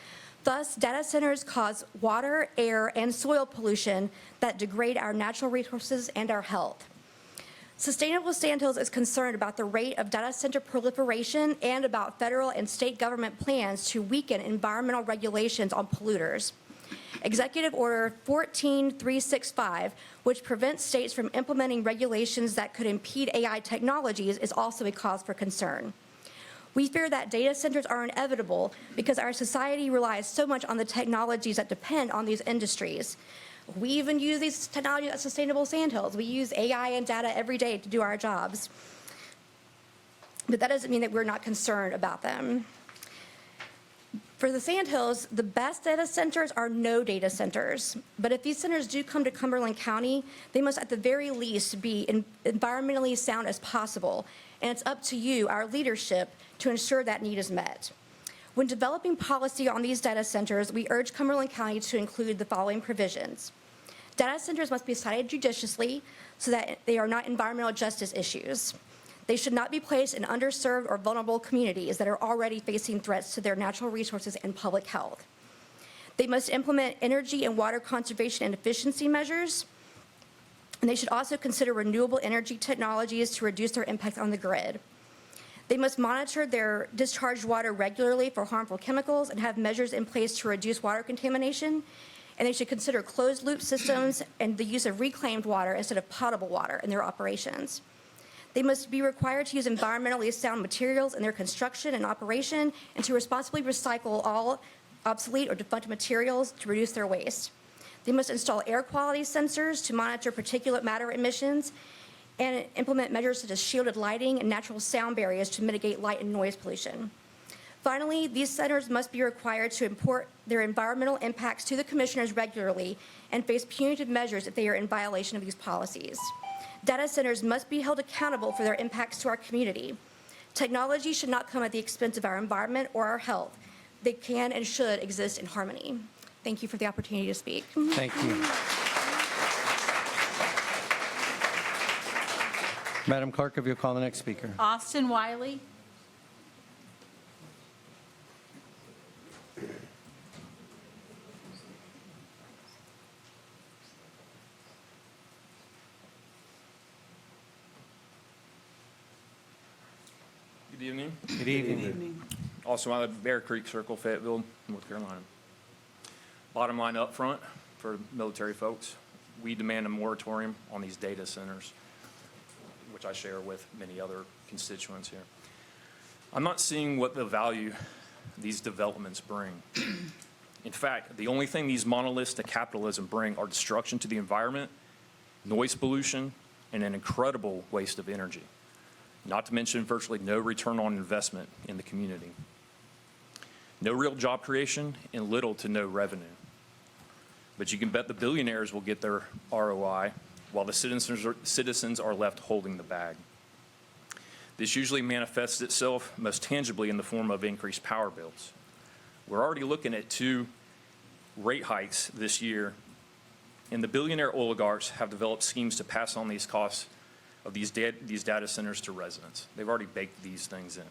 Thus, data centers cause water, air, and soil pollution that degrade our natural resources and our health. Sustainable Sandhills is concerned about the rate of data center proliferation and about federal and state government plans to weaken environmental regulations on polluters. Executive Order 14365, which prevents states from implementing regulations that could impede AI technologies, is also a cause for concern. We fear that data centers are inevitable because our society relies so much on the technologies that depend on these industries. We even use these technologies at Sustainable Sandhills. We use AI and data every day to do our jobs. But that doesn't mean that we're not concerned about them. For the Sandhills, the best data centers are no data centers. But if these centers do come to Cumberland County, they must at the very least be environmentally sound as possible. And it's up to you, our leadership, to ensure that need is met. When developing policy on these data centers, we urge Cumberland County to include the following provisions. Data centers must be cited judiciously so that they are not environmental justice issues. They should not be placed in underserved or vulnerable communities that are already facing threats to their natural resources and public health. They must implement energy and water conservation and efficiency measures, and they should also consider renewable energy technologies to reduce their impact on the grid. They must monitor their discharged water regularly for harmful chemicals and have measures in place to reduce water contamination. And they should consider closed-loop systems and the use of reclaimed water instead of potable water in their operations. They must be required to use environmentally sound materials in their construction and operation, and to responsibly recycle all obsolete or defunct materials to reduce their waste. They must install air quality sensors to monitor particulate matter emissions, and implement measures such as shielded lighting and natural sound barriers to mitigate light and noise pollution. Finally, these centers must be required to report their environmental impacts to the commissioners regularly and face punitive measures if they are in violation of these policies. Data centers must be held accountable for their impacts to our community. Technology should not come at the expense of our environment or our health. They can and should exist in harmony. Thank you for the opportunity to speak. Thank you. Madam Clerk, if you'll call the next speaker. Austin Wiley. Good evening. Good evening. Also, I live at Bear Creek Circle, Fayetteville, North Carolina. Bottom line up front for military folks, we demand a moratorium on these data centers, which I share with many other constituents here. I'm not seeing what the value these developments bring. In fact, the only thing these monoliths to capitalism bring are destruction to the environment, noise pollution, and an incredible waste of energy, not to mention virtually no return on investment in the community. No real job creation and little to no revenue. But you can bet the billionaires will get their ROI while the citizens are left holding the bag. This usually manifests itself most tangibly in the form of increased power bills. We're already looking at 2 rate hikes this year And the billionaire oligarchs have developed schemes to pass on these costs of these data centers to residents. They've already baked these things in.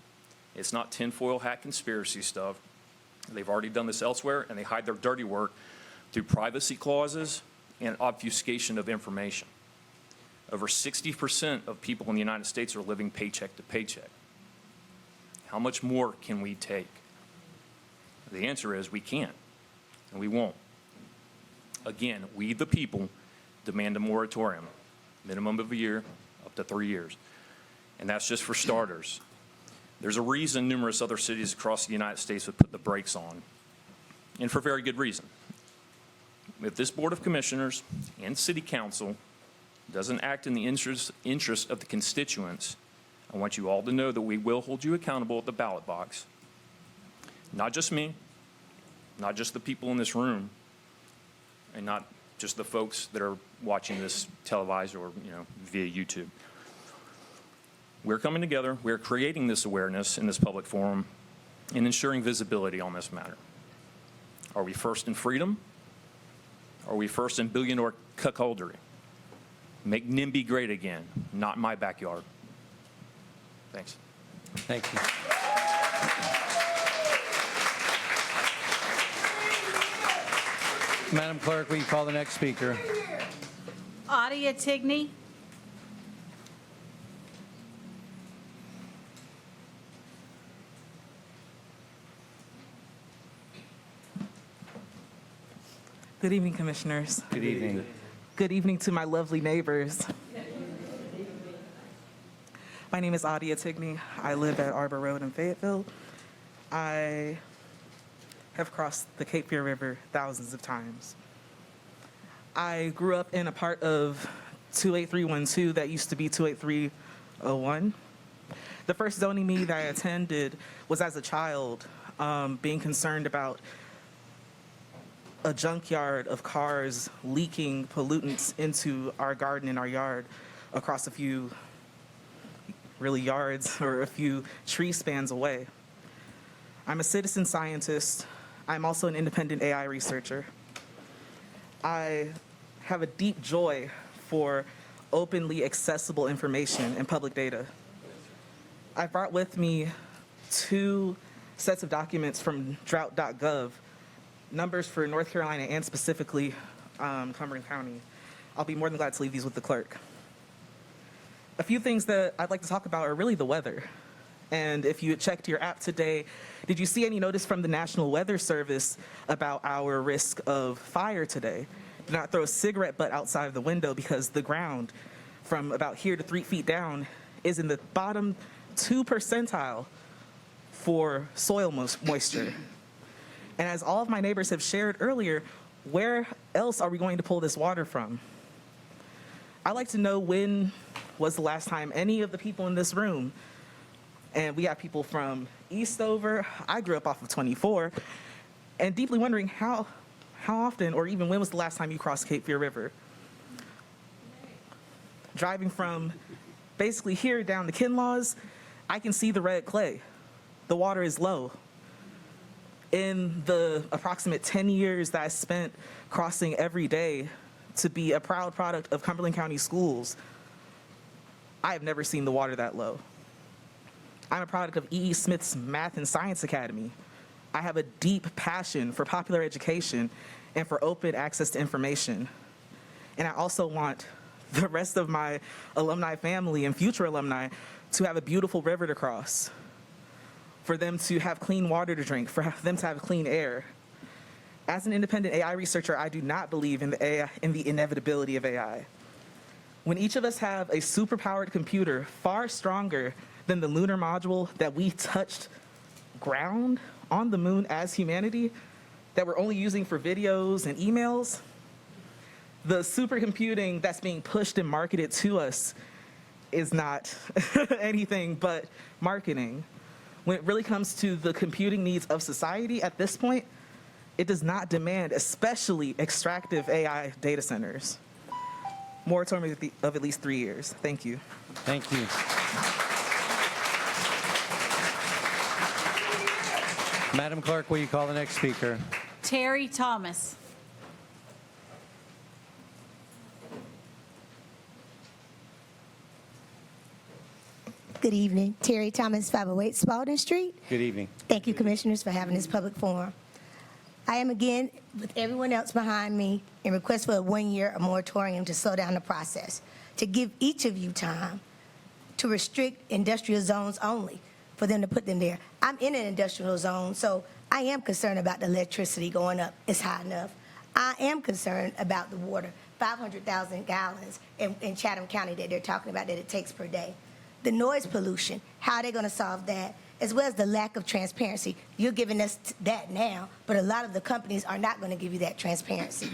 It's not tinfoil hat conspiracy stuff. They've already done this elsewhere, and they hide their dirty work through privacy clauses and obfuscation of information. Over 60% of people in the United States are living paycheck to paycheck. How much more can we take? The answer is we can't, and we won't. Again, we the people demand a moratorium, minimum of a year, up to 3 years. And that's just for starters. There's a reason numerous other cities across the United States have put the brakes on, and for very good reason. If this Board of Commissioners and City Council doesn't act in the interest of the constituents, I want you all to know that we will hold you accountable at the ballot box. Not just me, not just the people in this room, and not just the folks that are watching this televised or via YouTube. We're coming together, we're creating this awareness in this public forum and ensuring visibility on this matter. Are we first in freedom? Are we first in billionaire cuckoldry? Make NIMBY great again, not my backyard. Thanks. Thank you. Madam Clerk, will you call the next speaker? Adia Tigney. Good evening, Commissioners. Good evening. Good evening to my lovely neighbors. My name is Adia Tigney. I live at Arbor Road in Fayetteville. I have crossed the Cape Fear River thousands of times. I grew up in a part of 28312 that used to be 28301. The first zoning meeting that I attended was as a child, being concerned about a junkyard of cars leaking pollutants into our garden and our yard across a few really yards or a few tree spans away. I'm a citizen scientist. I'm also an independent AI researcher. I have a deep joy for openly accessible information and public data. I brought with me 2 sets of documents from drought.gov, numbers for North Carolina and specifically Cumberland County. I'll be more than glad to leave these with the clerk. A few things that I'd like to talk about are really the weather. And if you had checked your app today, did you see any notice from the National Weather Service about our risk of fire today? Do not throw a cigarette butt outside of the window because the ground from about here to 3 feet down is in the bottom 2 percentile for soil moisture. And as all of my neighbors have shared earlier, where else are we going to pull this water from? I'd like to know when was the last time any of the people in this room, and we have people from Eastover, I grew up off of 24, and deeply wondering how often or even when was the last time you crossed Cape Fear River? Driving from basically here down to Kinlaws, I can see the red clay. The water is low. In the approximate 10 years that I spent crossing every day to be a proud product of Cumberland County Schools, I have never seen the water that low. I'm a product of E.E. Smith's Math and Science Academy. I have a deep passion for popular education and for open access to information. And I also want the rest of my alumni family and future alumni to have a beautiful river to cross, for them to have clean water to drink, for them to have clean air. As an independent AI researcher, I do not believe in the inevitability of AI. When each of us have a superpowered computer far stronger than the lunar module that we touched ground on the moon as humanity, that we're only using for videos and emails, the supercomputing that's being pushed and marketed to us is not anything but marketing. When it really comes to the computing needs of society at this point, it does not demand especially extractive AI data centers. Moratorium of at least 3 years. Thank you. Thank you. Madam Clerk, will you call the next speaker? Terry Thomas. Good evening. Terry Thomas, 508 Spalding Street. Good evening. Thank you, Commissioners, for having this public forum. I am again, with everyone else behind me, in request for a one-year moratorium to slow down the process, to give each of you time to restrict industrial zones only, for them to put them there. I'm in an industrial zone, so I am concerned about the electricity going up. It's high enough. I am concerned about the water, 500,000 gallons in Chatham County that they're talking about that it takes per day. The noise pollution, how are they going to solve that? As well as the lack of transparency. You're giving us that now, but a lot of the companies are not going to give you that transparency.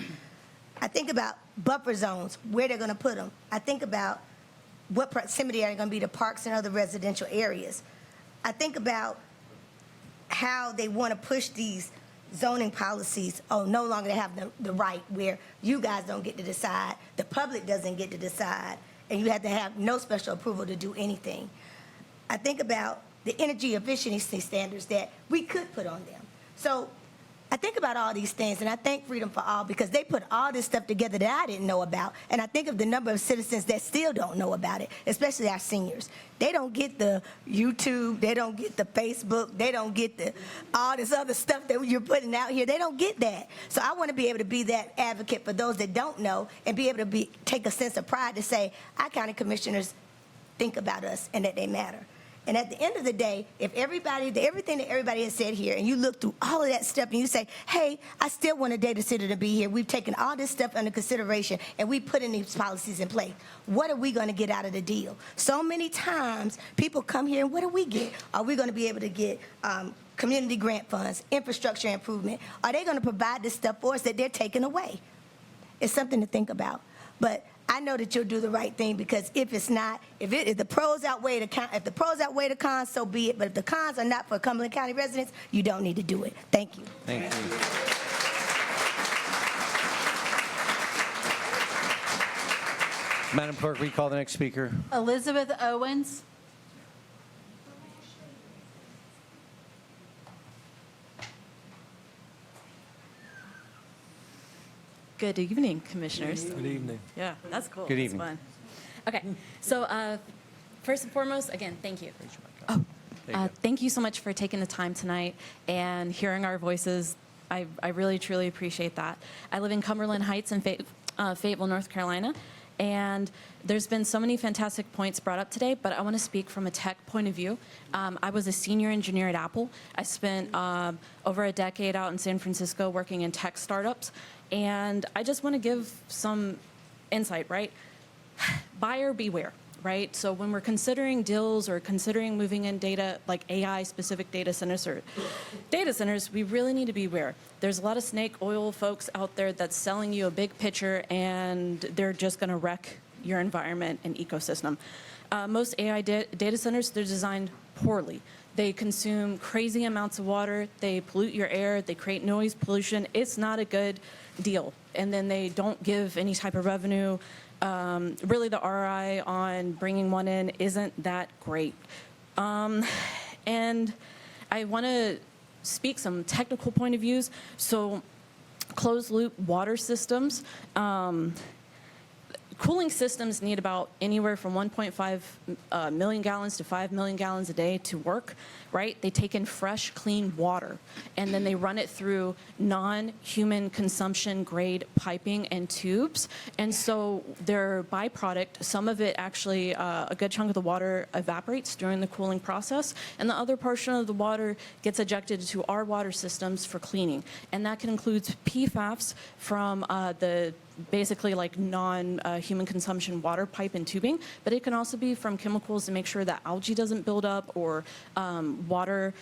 I think about buffer zones, where they're going to put them. I think about what proximity are going to be to parks and other residential areas. I think about how they want to push these zoning policies, no longer they have the right, where you guys don't get to decide, the public doesn't get to decide, and you have to have no special approval to do anything. I think about the energy efficiency standards that we could put on them. So I think about all these things, and I thank Freedom for All because they put all this stuff together that I didn't know about, and I think of the number of citizens that still don't know about it, especially our seniors. They don't get the YouTube, they don't get the Facebook, they don't get all this other stuff that you're putting out here. They don't get that. So I want to be able to be that advocate for those that don't know and be able to take a sense of pride to say, our county commissioners think about us and that they matter. And at the end of the day, if everything that everybody has said here, and you look through all of that stuff and you say, hey, I still want a data center to be here. We've taken all this stuff under consideration and we put in these policies in place. What are we going to get out of the deal? So many times people come here and what do we get? Are we going to be able to get community grant funds, infrastructure improvement? Are they going to provide this stuff for us that they're taking away? It's something to think about. But I know that you'll do the right thing because if it's not, if the pros outweigh the cons, so be it. But if the cons are not for Cumberland County residents, you don't need to do it. Thank you. Thank you. Madam Clerk, will you call the next speaker? Elizabeth Owens. Good evening, Commissioners. Good evening. Yeah, that's cool. Good evening. That's fun. Okay, so first and foremost, again, thank you. Thank you so much for taking the time tonight and hearing our voices. I really, truly appreciate that. I live in Cumberland Heights in Fayetteville, North Carolina, and there's been so many fantastic points brought up today, but I want to speak from a tech point of view. I was a senior engineer at Apple. I spent over a decade out in San Francisco working in tech startups. And I just want to give some insight, right? Buyer beware, right? So when we're considering deals or considering moving in data, like AI-specific data centers, we really need to beware. There's a lot of snake oil folks out there that's selling you a big picture, and they're just going to wreck your environment and ecosystem. Most AI data centers, they're designed poorly. They consume crazy amounts of water. They pollute your air. They create noise pollution. It's not a good deal. And then they don't give any type of revenue. Really, the ROI on bringing one in isn't that great. And I want to speak some technical point of views. So closed loop water systems. Cooling systems need about anywhere from 1.5 million gallons to 5 million gallons a day to work, right? They take in fresh, clean water, and then they run it through non-human consumption grade piping and tubes. And so their byproduct, some of it actually, a good chunk of the water evaporates during the cooling process, and the other portion of the water gets ejected to our water systems for cleaning. And that can include PFAS from the basically like non-human consumption water pipe and tubing, but it can also be from chemicals to make sure that algae doesn't build up or water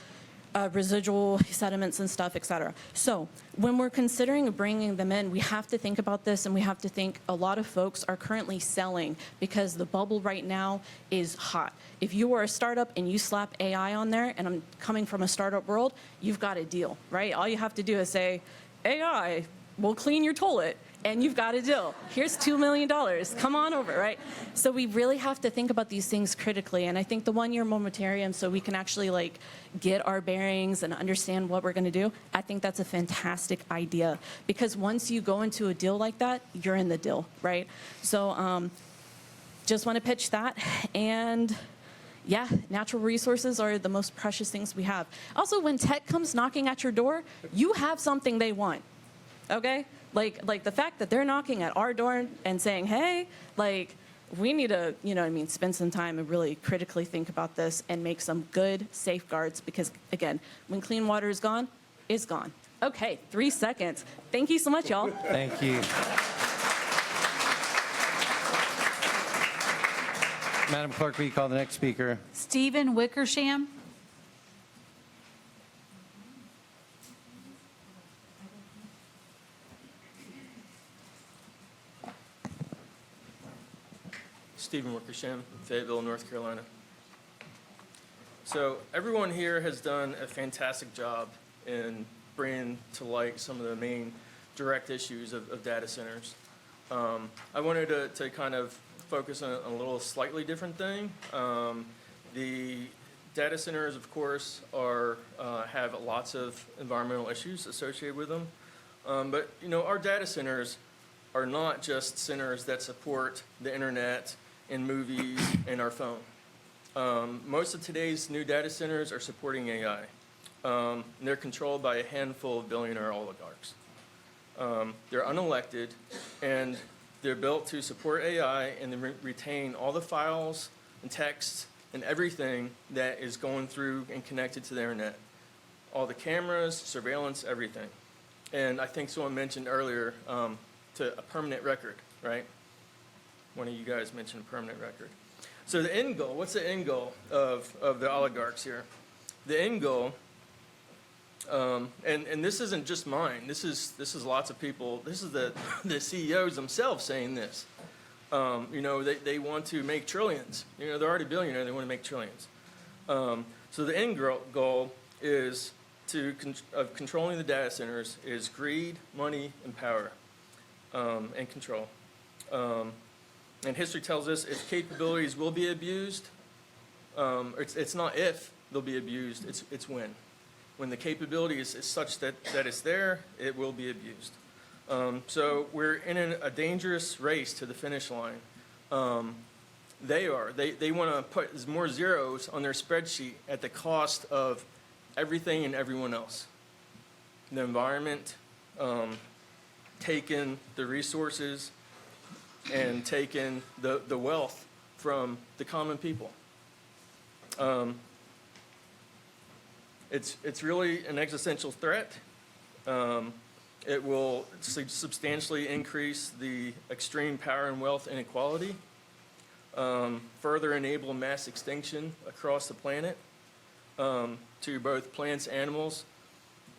residual sediments and stuff, et cetera. So when we're considering bringing them in, we have to think about this, and we have to think a lot of folks are currently selling because the bubble right now is hot. If you are a startup and you slap AI on there, and I'm coming from a startup world, you've got a deal, right? All you have to do is say, AI will clean your toilet, and you've got a deal. Here's $2 million. Come on over, right? So we really have to think about these things critically. And I think the one-year moratorium, so we can actually like get our bearings and understand what we're going to do, I think that's a fantastic idea. Because once you go into a deal like that, you're in the deal, right? So just want to pitch that. And yeah, natural resources are the most precious things we have. Also, when tech comes knocking at your door, you have something they want, okay? Like the fact that they're knocking at our door and saying, hey, like, we need to, you know what I mean, spend some time and really critically think about this and make some good safeguards because, again, when clean water is gone, it's gone. Okay, 3 seconds. Thank you so much, y'all. Thank you. Madam Clerk, will you call the next speaker? Stephen Wickersham. Stephen Wickersham, Fayetteville, North Carolina. So everyone here has done a fantastic job in bringing to light some of the main direct issues of data centers. I wanted to kind of focus on a little slightly different thing. The data centers, of course, have lots of environmental issues associated with them. But you know, our data centers are not just centers that support the internet and movies and our phone. Most of today's new data centers are supporting AI. And they're controlled by a handful of billionaire oligarchs. They're unelected, and they're built to support AI and they retain all the files and texts and everything that is going through and connected to the internet. All the cameras, surveillance, everything. And I think someone mentioned earlier to a permanent record, right? One of you guys mentioned a permanent record. So the end goal, what's the end goal of the oligarchs here? The end goal, and this isn't just mine. This is lots of people. This is the CEOs themselves saying this. You know, they want to make trillions. You know, they're already billionaire. They want to make trillions. So the end goal is of controlling the data centers is greed, money, and power, and control. And history tells us if capabilities will be abused, it's not if they'll be abused, it's when. When the capability is such that it's there, it will be abused. So we're in a dangerous race to the finish line. They want to put more zeros on their spreadsheet at the cost of everything and everyone else. The environment, taking the resources, and taking the wealth from the common people. It's really an existential threat. It will substantially increase the extreme power and wealth inequality, further enable mass extinction across the planet to both plants, animals,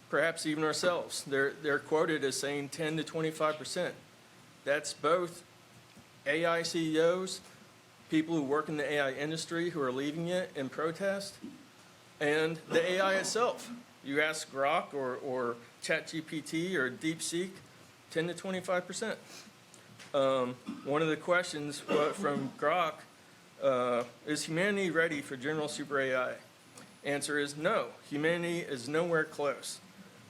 perhaps even ourselves. They're quoted as saying 10 to 25%. That's both AI CEOs, people who work in the AI industry who are leaving it in protest, and the AI itself. You ask Grok or ChatGPT or DeepSeek, 10 to 25%. One of the questions from Grok, is humanity ready for general super AI? Answer is no, humanity is nowhere close.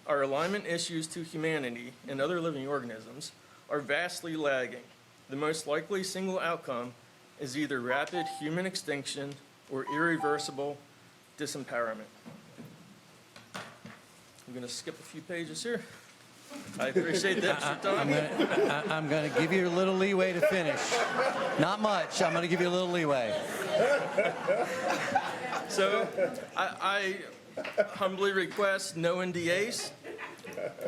Our alignment issues to humanity and other living organisms are vastly lagging. The most likely single outcome is either rapid human extinction or irreversible disempowerment. I'm going to skip a few pages here. I appreciate the extra time. I'm going to give you a little leeway to finish. Not much. I'm going to give you a little leeway. So I humbly request no NDAs.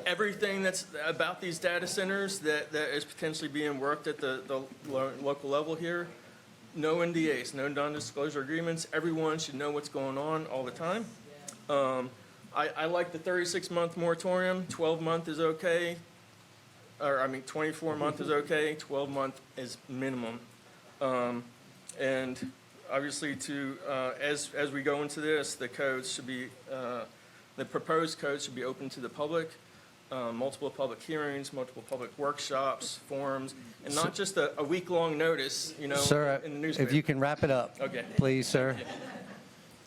Everything that's about these data centers that is potentially being worked at the local level here, no NDAs, no non-disclosure agreements. Everyone should know what's going on all the time. I like the 36-month moratorium. 12-month is okay. 24-month is okay. 12-month is minimum. And obviously, as we go into this, the codes should be the proposed codes should be open to the public. Multiple public hearings, multiple public workshops, forums, and not just a week-long notice, you know, Sir, in the newspaper. if you can wrap it up, Okay. please, sir.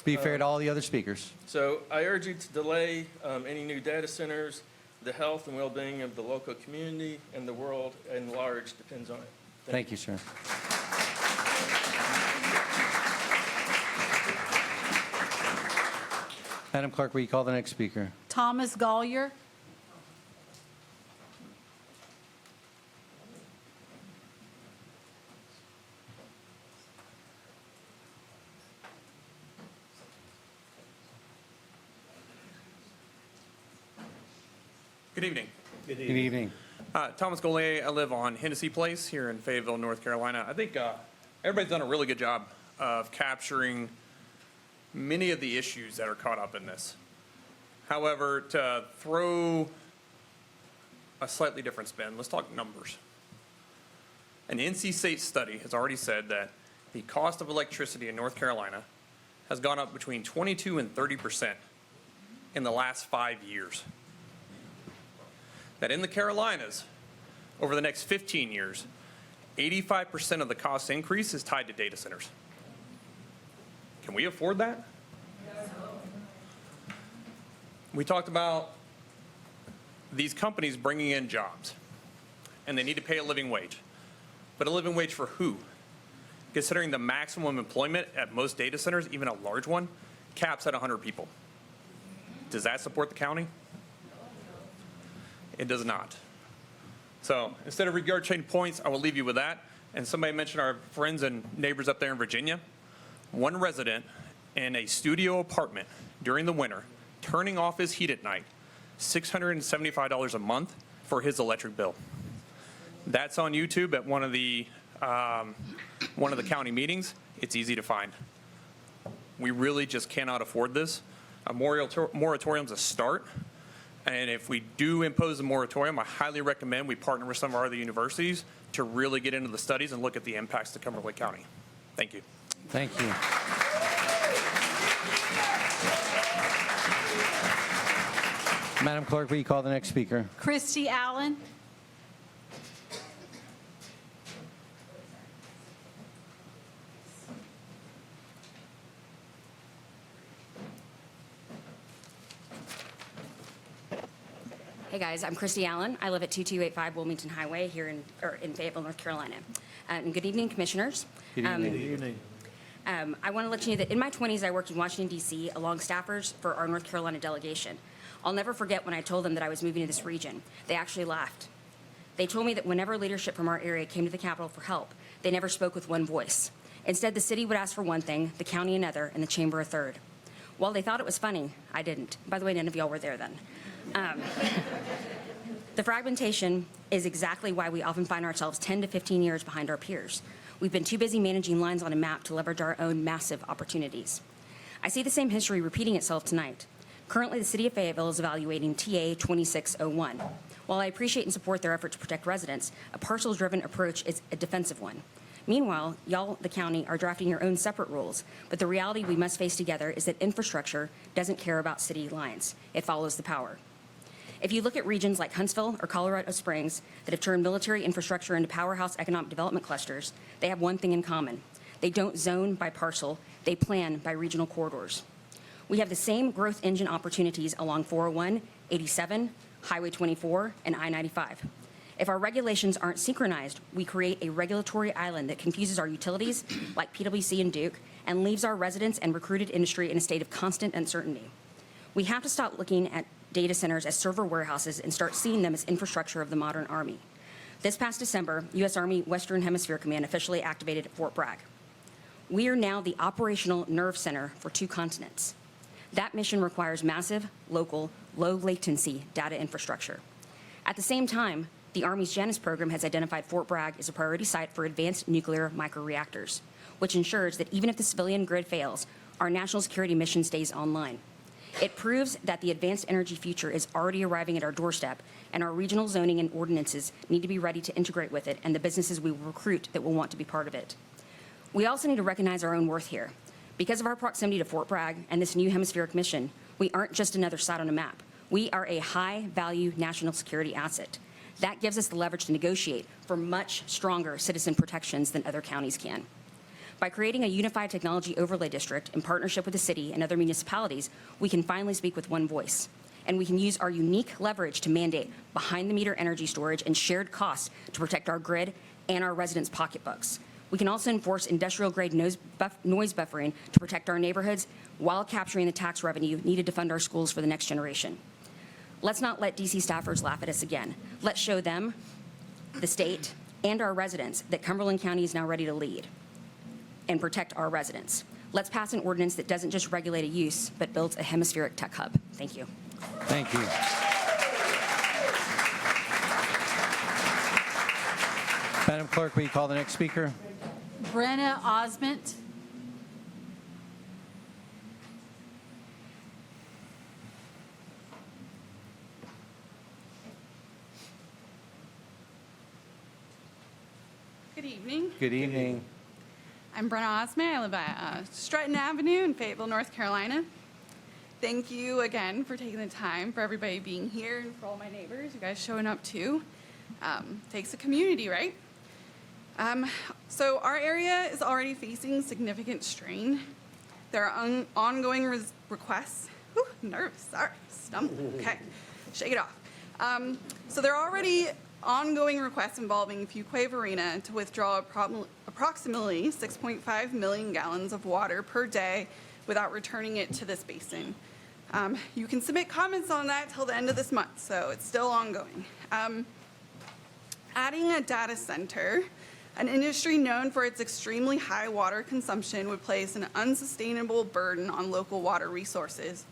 Be fair to all the other speakers. So I urge you to delay any new data centers. The health and well-being of the local community and the world at large depends on it. Thank you, sir. Madam Clerk, will you call the next speaker? Thomas Gollier. Good evening. Good evening. Thomas Gollier. I live on Hennessy Place here in Fayetteville, North Carolina. I think everybody's done a really good job of capturing many of the issues that are caught up in this. However, to throw a slightly different spin, let's talk numbers. An NC State study has already said that the cost of electricity in North Carolina has gone up between 22 and 30% in the last 5 years. That in the Carolinas, over the next 15 years, 85% of the cost increase is tied to data centers. Can we afford that? We talked about these companies bringing in jobs, and they need to pay a living wage. But a living wage for who? Considering the maximum employment at most data centers, even a large one, caps at 100 people. Does that support the county? It does not. So instead of regurgitating points, I will leave you with that. And somebody mentioned our friends and neighbors up there in Virginia. One resident in a studio apartment during the winter, turning off his heat at night, $675 a month for his electric bill. That's on YouTube at one of the county meetings. It's easy to find. We really just cannot afford this. A moratorium's a start. And if we do impose a moratorium, I highly recommend we partner with some of our other universities to really get into the studies and look at the impacts to Cumberland County. Thank you. Thank you. Madam Clerk, will you call the next speaker? Christy Allen. Hey guys, I'm Christy Allen. I live at 2285 Wilmington Highway here in Fayetteville, North Carolina. And good evening, commissioners. Good evening. Good evening. I want to let you know that in my 20s, I worked in Washington, D.C. along staffers for our North Carolina delegation. I'll never forget when I told them that I was moving to this region. They actually laughed. They told me that whenever leadership from our area came to the Capitol for help, they never spoke with one voice. Instead, the city would ask for one thing, the county another, and the chamber a third. While they thought it was funny, I didn't. By the way, none of y'all were there then. The fragmentation is exactly why we often find ourselves 10 to 15 years behind our peers. We've been too busy managing lines on a map to leverage our own massive opportunities. I see the same history repeating itself tonight. Currently, the city of Fayetteville is evaluating TA 2601. While I appreciate and support their effort to protect residents, a parcel-driven approach is a defensive one. Meanwhile, y'all, the county, are drafting your own separate rules, but the reality we must face together is that infrastructure doesn't care about city lines. It follows the power. If you look at regions like Huntsville or Colorado Springs that have turned military infrastructure into powerhouse economic development clusters, they have one thing in common. They don't zone by parcel, they plan by regional corridors. We have the same growth engine opportunities along 401, 87, Highway 24, and I-95. If our regulations aren't synchronized, we create a regulatory island that confuses our utilities, like PwC and Duke, and leaves our residents and recruited industry in a state of constant uncertainty. We have to stop looking at data centers as server warehouses and start seeing them as infrastructure of the modern Army. This past December, U.S. Army Western Hemisphere Command officially activated Fort Bragg. We are now the operational nerve center for 2 continents. That mission requires massive, local, low-latency data infrastructure. At the same time, the Army's Janus program has identified Fort Bragg as a priority site for advanced nuclear microreactors, which ensures that even if the civilian grid fails, our national security mission stays online. It proves that the advanced energy future is already arriving at our doorstep, and our regional zoning and ordinances need to be ready to integrate with it and the businesses we will recruit that will want to be part of it. We also need to recognize our own worth here. Because of our proximity to Fort Bragg and this new hemispheric mission, we aren't just another site on a map. We are a high-value national security asset. That gives us the leverage to negotiate for much stronger citizen protections than other counties can. By creating a unified technology overlay district in partnership with the city and other municipalities, we can finally speak with one voice. And we can use our unique leverage to mandate behind-the-meter energy storage and shared costs to protect our grid and our residents' pocketbooks. We can also enforce industrial-grade noise buffering to protect our neighborhoods while capturing the tax revenue needed to fund our schools for the next generation. Let's not let DC staffers laugh at us again. Let's show them, the state, and our residents that Cumberland County is now ready to lead and protect our residents. Let's pass an ordinance that doesn't just regulate a use, but builds a hemispheric tech hub. Thank you. Thank you. Madam Clerk, will you call the next speaker? Brenna Osment. Good evening. Good evening. I'm Brenna Osment. I live at Stratton Avenue in Fayetteville, North Carolina. Thank you again for taking the time, for everybody being here, and for all my neighbors, you guys showing up too. Takes a community, right? So our area is already facing significant strain. There are ongoing requests. Whew, nervous, sorry, stumbled. Okay, shake it off. So there are already ongoing requests involving Fuquay Arena to withdraw approximately 6.5 million gallons of water per day without returning it to this basin. You can submit comments on that till the end of this month, so it's still ongoing. Adding a data center, an industry known for its extremely high water consumption, would place an unsustainable burden on local water resources.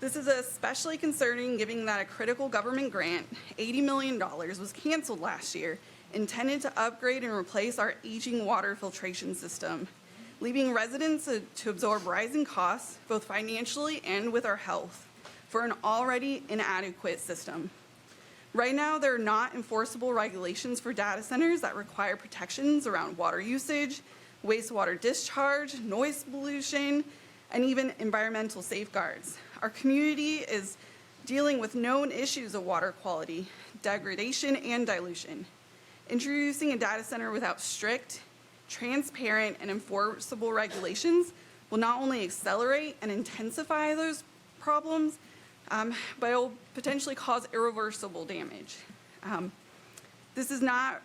This is especially concerning given that a critical government grant, $80 million, was canceled last year, intended to upgrade and replace our aging water filtration system, leaving residents to absorb rising costs, both financially and with our health, for an already inadequate system. Right now, there are not enforceable regulations for data centers that require protections around water usage, wastewater discharge, noise pollution, and even environmental safeguards. Our community is dealing with known issues of water quality, degradation, and dilution. Introducing a data center without strict, transparent, and enforceable regulations will not only accelerate and intensify those problems, but it will potentially cause irreversible damage. This is not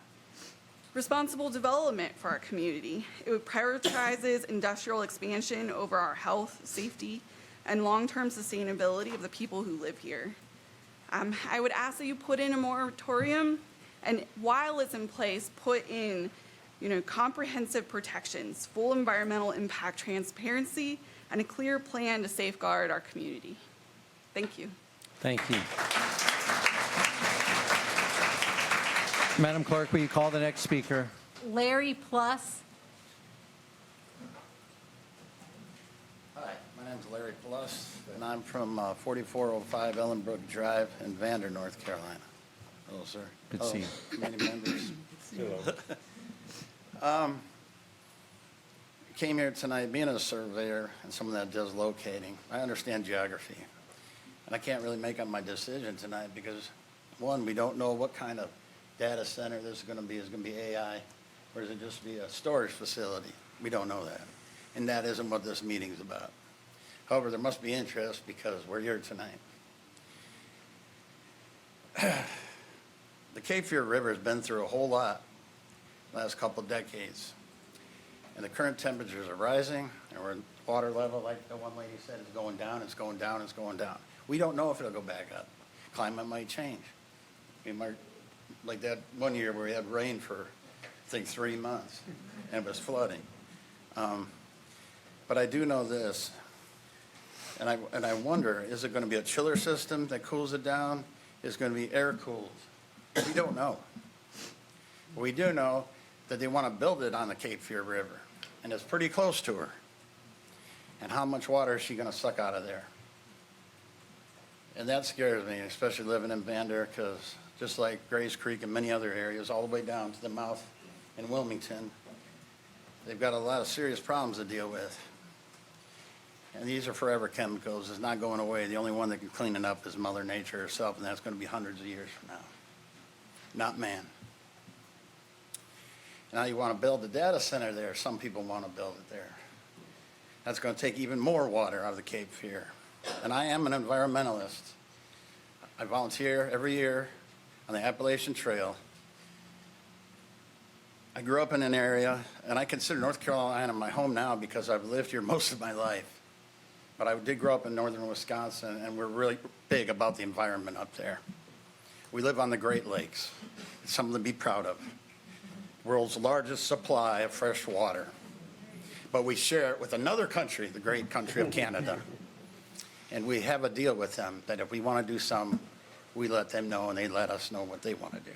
responsible development for our community. It prioritizes industrial expansion over our health, safety, and long-term sustainability of the people who live here. I would ask that you put in a moratorium, and while it's in place, put in comprehensive protections, full environmental impact transparency, and a clear plan to safeguard our community. Thank you. Thank you. Madam Clerk, will you call the next speaker? Larry Plus. Hi, my name's Larry Plus, and I'm from 4405 Ellenbrook Drive in Vander, North Carolina. Hello, sir. Good to see you. Committee members. Came here tonight, being a surveyor and someone that does locating, I understand geography. And I can't really make up my decision tonight because, one, we don't know what kind of data center this is going to be. Is it going to be AI, or is it just be a storage facility? We don't know that. And that isn't what this meeting's about. However, there must be interest because we're here tonight. The Cape Fear River has been through a whole lot the last couple decades. And the current temperatures are rising, and we're water level, like the one lady said, is going down, it's going down, it's going down. We don't know if it'll go back up. Climate might change. We might, like that one year where we had rain for, I think, 3 months, and it was flooding. But I do know this, and I wonder, is it going to be a chiller system that cools it down? Is it going to be air cooled? We don't know. We do know that they want to build it on the Cape Fear River, and it's pretty close to her. And how much water is she going to suck out of there? And that scares me, especially living in Vander, because just like Grays Creek and many other areas, all the way down to the mouth in Wilmington, they've got a lot of serious problems to deal with. And these are forever chemicals. It's not going away. The only one that can clean it up is Mother Nature herself, and that's going to be hundreds of years from now, not man. Now you want to build a data center there. Some people want to build it there. That's going to take even more water out of the Cape Fear. And I am an environmentalist. I volunteer every year on the Appalachian Trail I grew up in an area, and I consider North Carolina my home now because I've lived here most of my life. But I did grow up in northern Wisconsin, and we're really big about the environment up there. We live on the Great Lakes. It's something to be proud of. World's largest supply of fresh water. But we share it with another country, the great country of Canada. And we have a deal with them that if we want to do something, we let them know and they let us know what they want to do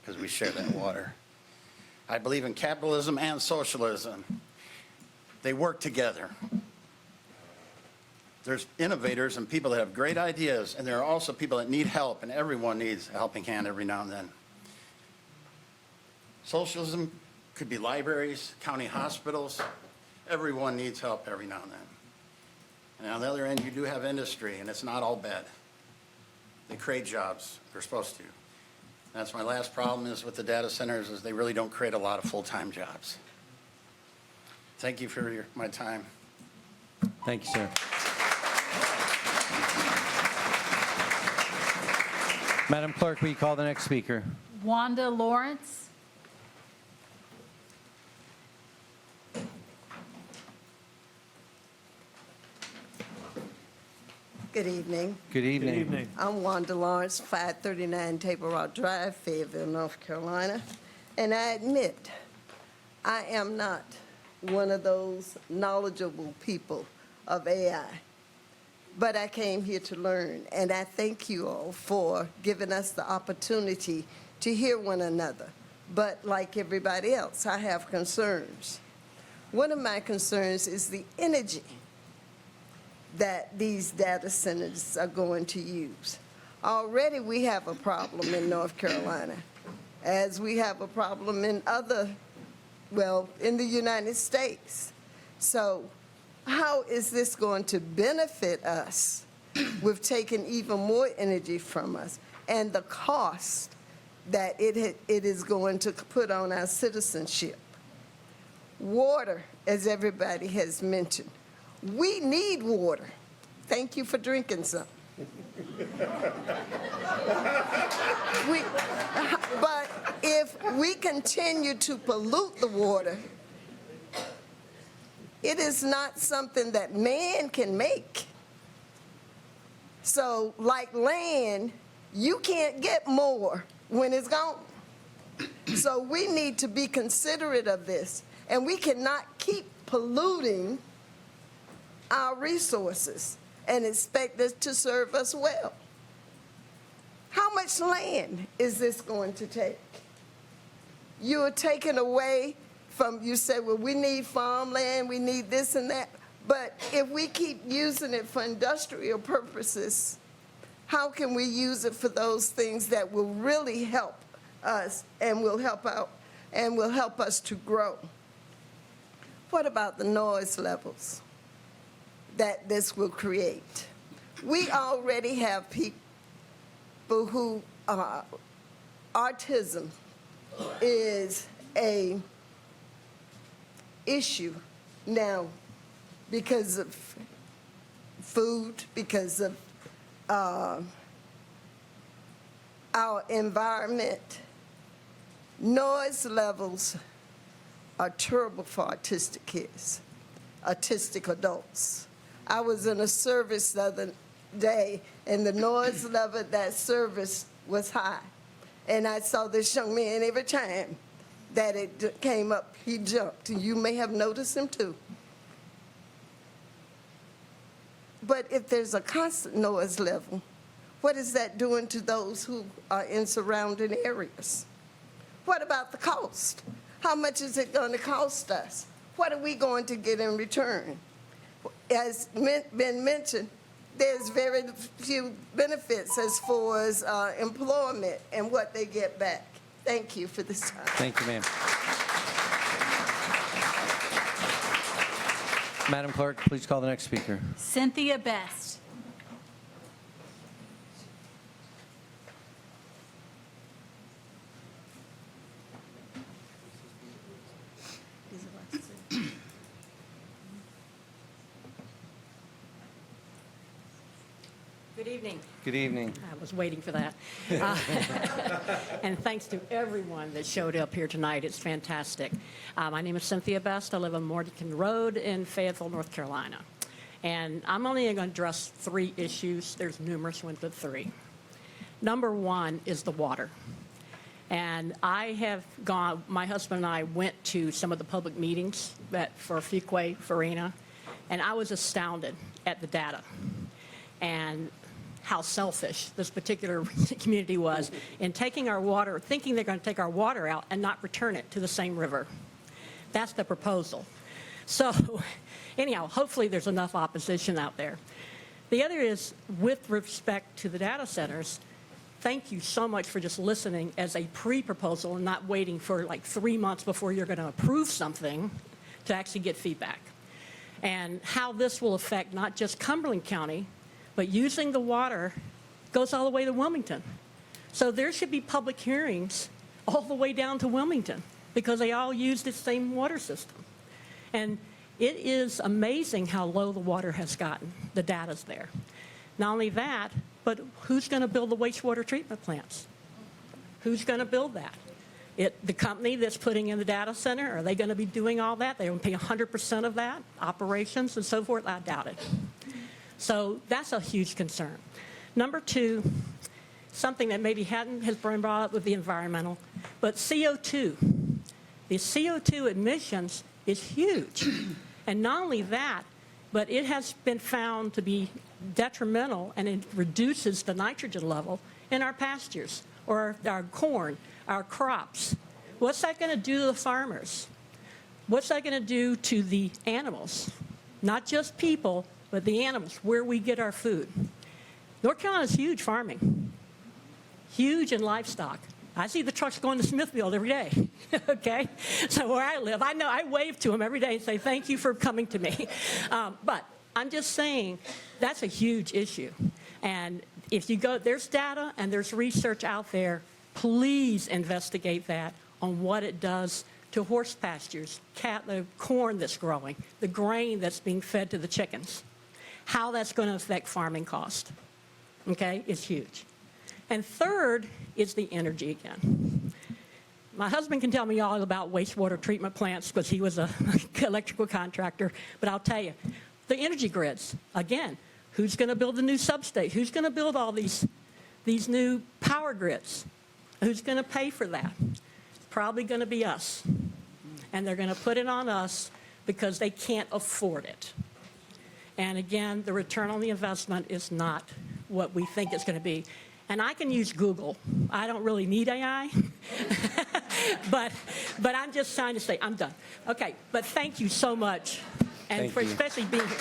because we share that water. I believe in capitalism and socialism. They work together. There's innovators and people that have great ideas, and there are also people that need help, and everyone needs a helping hand every now and then. Socialism could be libraries, county hospitals. Everyone needs help every now and then. And on the other end, you do have industry, and it's not all bad. They create jobs. They're supposed to. That's my last problem is with the data centers is they really don't create a lot of full-time jobs. Thank you for my time. Thank you, sir. Madam Clerk, will you call the next speaker? Wanda Lawrence. Good evening. Good evening. Good evening. I'm Wanda Lawrence, 539 Table Rock Drive, Fayetteville, North Carolina. And I admit, I am not one of those knowledgeable people of AI. But I came here to learn, and I thank you all for giving us the opportunity to hear one another. But like everybody else, I have concerns. One of my concerns is the energy that these data centers are going to use. Already we have a problem in North Carolina, as we have a problem in in the United States. So how is this going to benefit us with taking even more energy from us and the cost that it is going to put on our citizenship? Water, as everybody has mentioned. We need water. Thank you for drinking some. But if we continue to pollute the water, it is not something that man can make. So like land, you can't get more when it's gone. So we need to be considerate of this, and we cannot keep polluting our resources and expect this to serve us well. How much land is this going to take? You are taking away from, you say, well, we need farmland, we need this and that. But if we keep using it for industrial purposes, how can we use it for those things that will really help us and will help out and will help us to grow? What about the noise levels that this will create? We already have people who autism is a issue now because of food, because of our environment. Noise levels are terrible for autistic kids, autistic adults. I was in a service the other day, and the noise level at that service was high. And I saw this young man every time that it came up, he jumped. You may have noticed him too. But if there's a constant noise level, what is that doing to those who are in surrounding areas? What about the cost? How much is it going to cost us? What are we going to get in return? As been mentioned, there's very few benefits as far as employment and what they get back. Thank you for this time. Thank you, ma'am. Madam Clerk, please call the next speaker. Cynthia Best. Good Good evening. Good evening. I was waiting for that. And thanks to everyone that showed up here tonight. It's fantastic. My name is Cynthia Best. I live on Morganton Road in Fayetteville, North Carolina. And I'm only going to address 3 issues. There's numerous ones, but 3. Number 1 is the water. And I have gone, my husband and I went to some of the public meetings for Fuquay, Farina, and I was astounded at the data and how selfish this particular community was in taking our water, thinking they're going to take our water out and not return it to the same river. That's the proposal. So anyhow, hopefully there's enough opposition out there. The other is, with respect to the data centers, thank you so much for just listening as a pre-proposal and not waiting for like 3 months before you're going to approve something to actually get feedback. And how this will affect not just Cumberland County, but using the water goes all the way to Wilmington. So there should be public hearings all the way down to Wilmington because they all use the same water system. And it is amazing how low the water has gotten. The data's there. Not only that, but who's going to build the wastewater treatment plants? Who's going to build that? The company that's putting in the data center, are they going to be doing all that? They're going to pay 100% of that, operations and so forth? I doubt it. So that's a huge concern. Number 2, something that maybe has been brought up with the environmental, but CO2. The CO2 emissions is huge. And not only that, but it has been found to be detrimental, and it reduces the nitrogen level in our pastures or our corn, our crops. What's that going to do to the farmers? What's that going to do to the animals? Not just people, but the animals, where we get our food. North Carolina's huge farming, huge in livestock. I see the trucks going to Smithfield every day, okay? So where I live, I know I wave to them every day and say, thank you for coming to me. But I'm just saying that's a huge issue. And if you go, there's data and there's research out there, please investigate that on what it does to horse pastures, the corn that's growing, the grain that's being fed to the chickens, how that's going to affect farming cost, okay? It's huge. And third is the energy again. My husband can tell me all about wastewater treatment plants because he was an electrical contractor, but I'll tell you, the energy grids, again, who's going to build the new substation? Who's going to build all these new power grids? Who's going to pay for that? It's probably going to be us. And they're going to put it on us because they can't afford it. And again, the return on the investment is not what we think it's going to be. And I can use Google. I don't really need AI. but I'm just trying to say, I'm done. Okay, but thank you so much. And Thank for you. especially being here.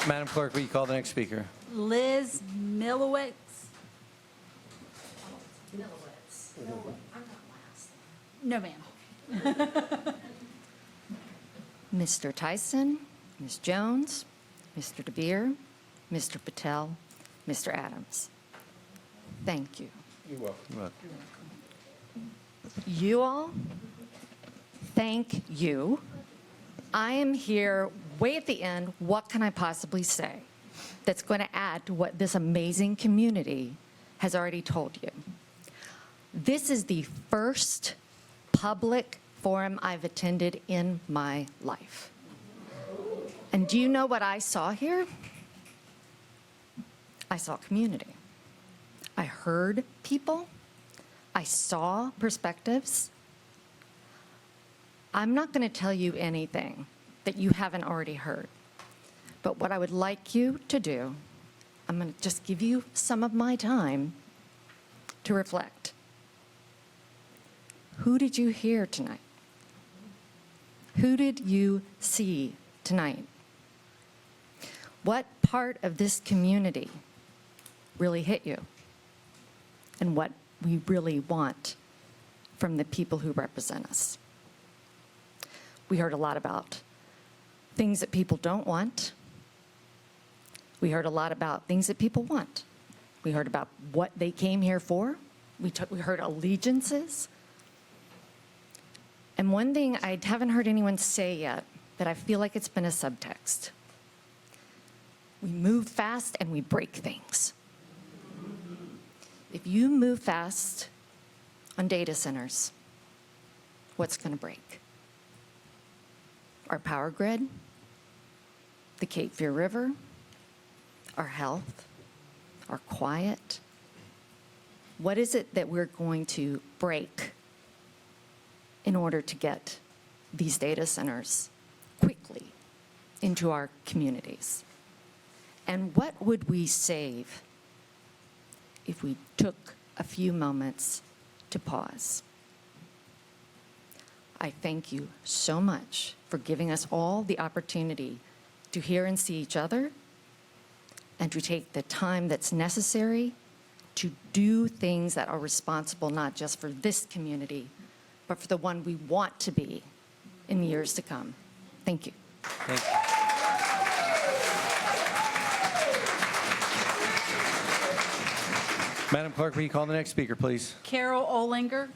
Madam Clerk, will you call the next speaker? Liz Milowitz. No, ma'am. Mr. Tyson, Ms. Jones, Mr. DeBeer, Mr. Patel, Mr. Adams. Thank you. You're welcome. You're welcome. You all, thank you. I am here way at the end. What can I possibly say that's going to add to what this amazing community has already told you? This is the first public forum I've attended in my life. And do you know what I saw here? I saw community. I heard people. I saw perspectives. I'm not going to tell you anything that you haven't already heard. But what I would like you to do, I'm going to just give you some of my time to reflect. Who did you hear tonight? Who did you see tonight? What part of this community really hit you? And what we really want from the people who represent us? We heard a lot about things that people don't want. We heard a lot about things that people want. We heard about what they came here for. We heard allegiances. And one thing I haven't heard anyone say yet that I feel like it's been a subtext. We move fast and we break things. If you move fast on data centers, what's going to break? Our power grid, the Cape Fear River, our health, our quiet. What is it that we're going to break in order to get these data centers quickly into our communities? And what would we save if we took a few moments to pause? I thank you so much for giving us all the opportunity to hear and see each other and to take the time that's necessary to do things that are responsible not just for this community, but for the one we want to be in the years to come. Thank you. Thank you. Madam Clerk, will you call the next speaker, please? Carol Olinger.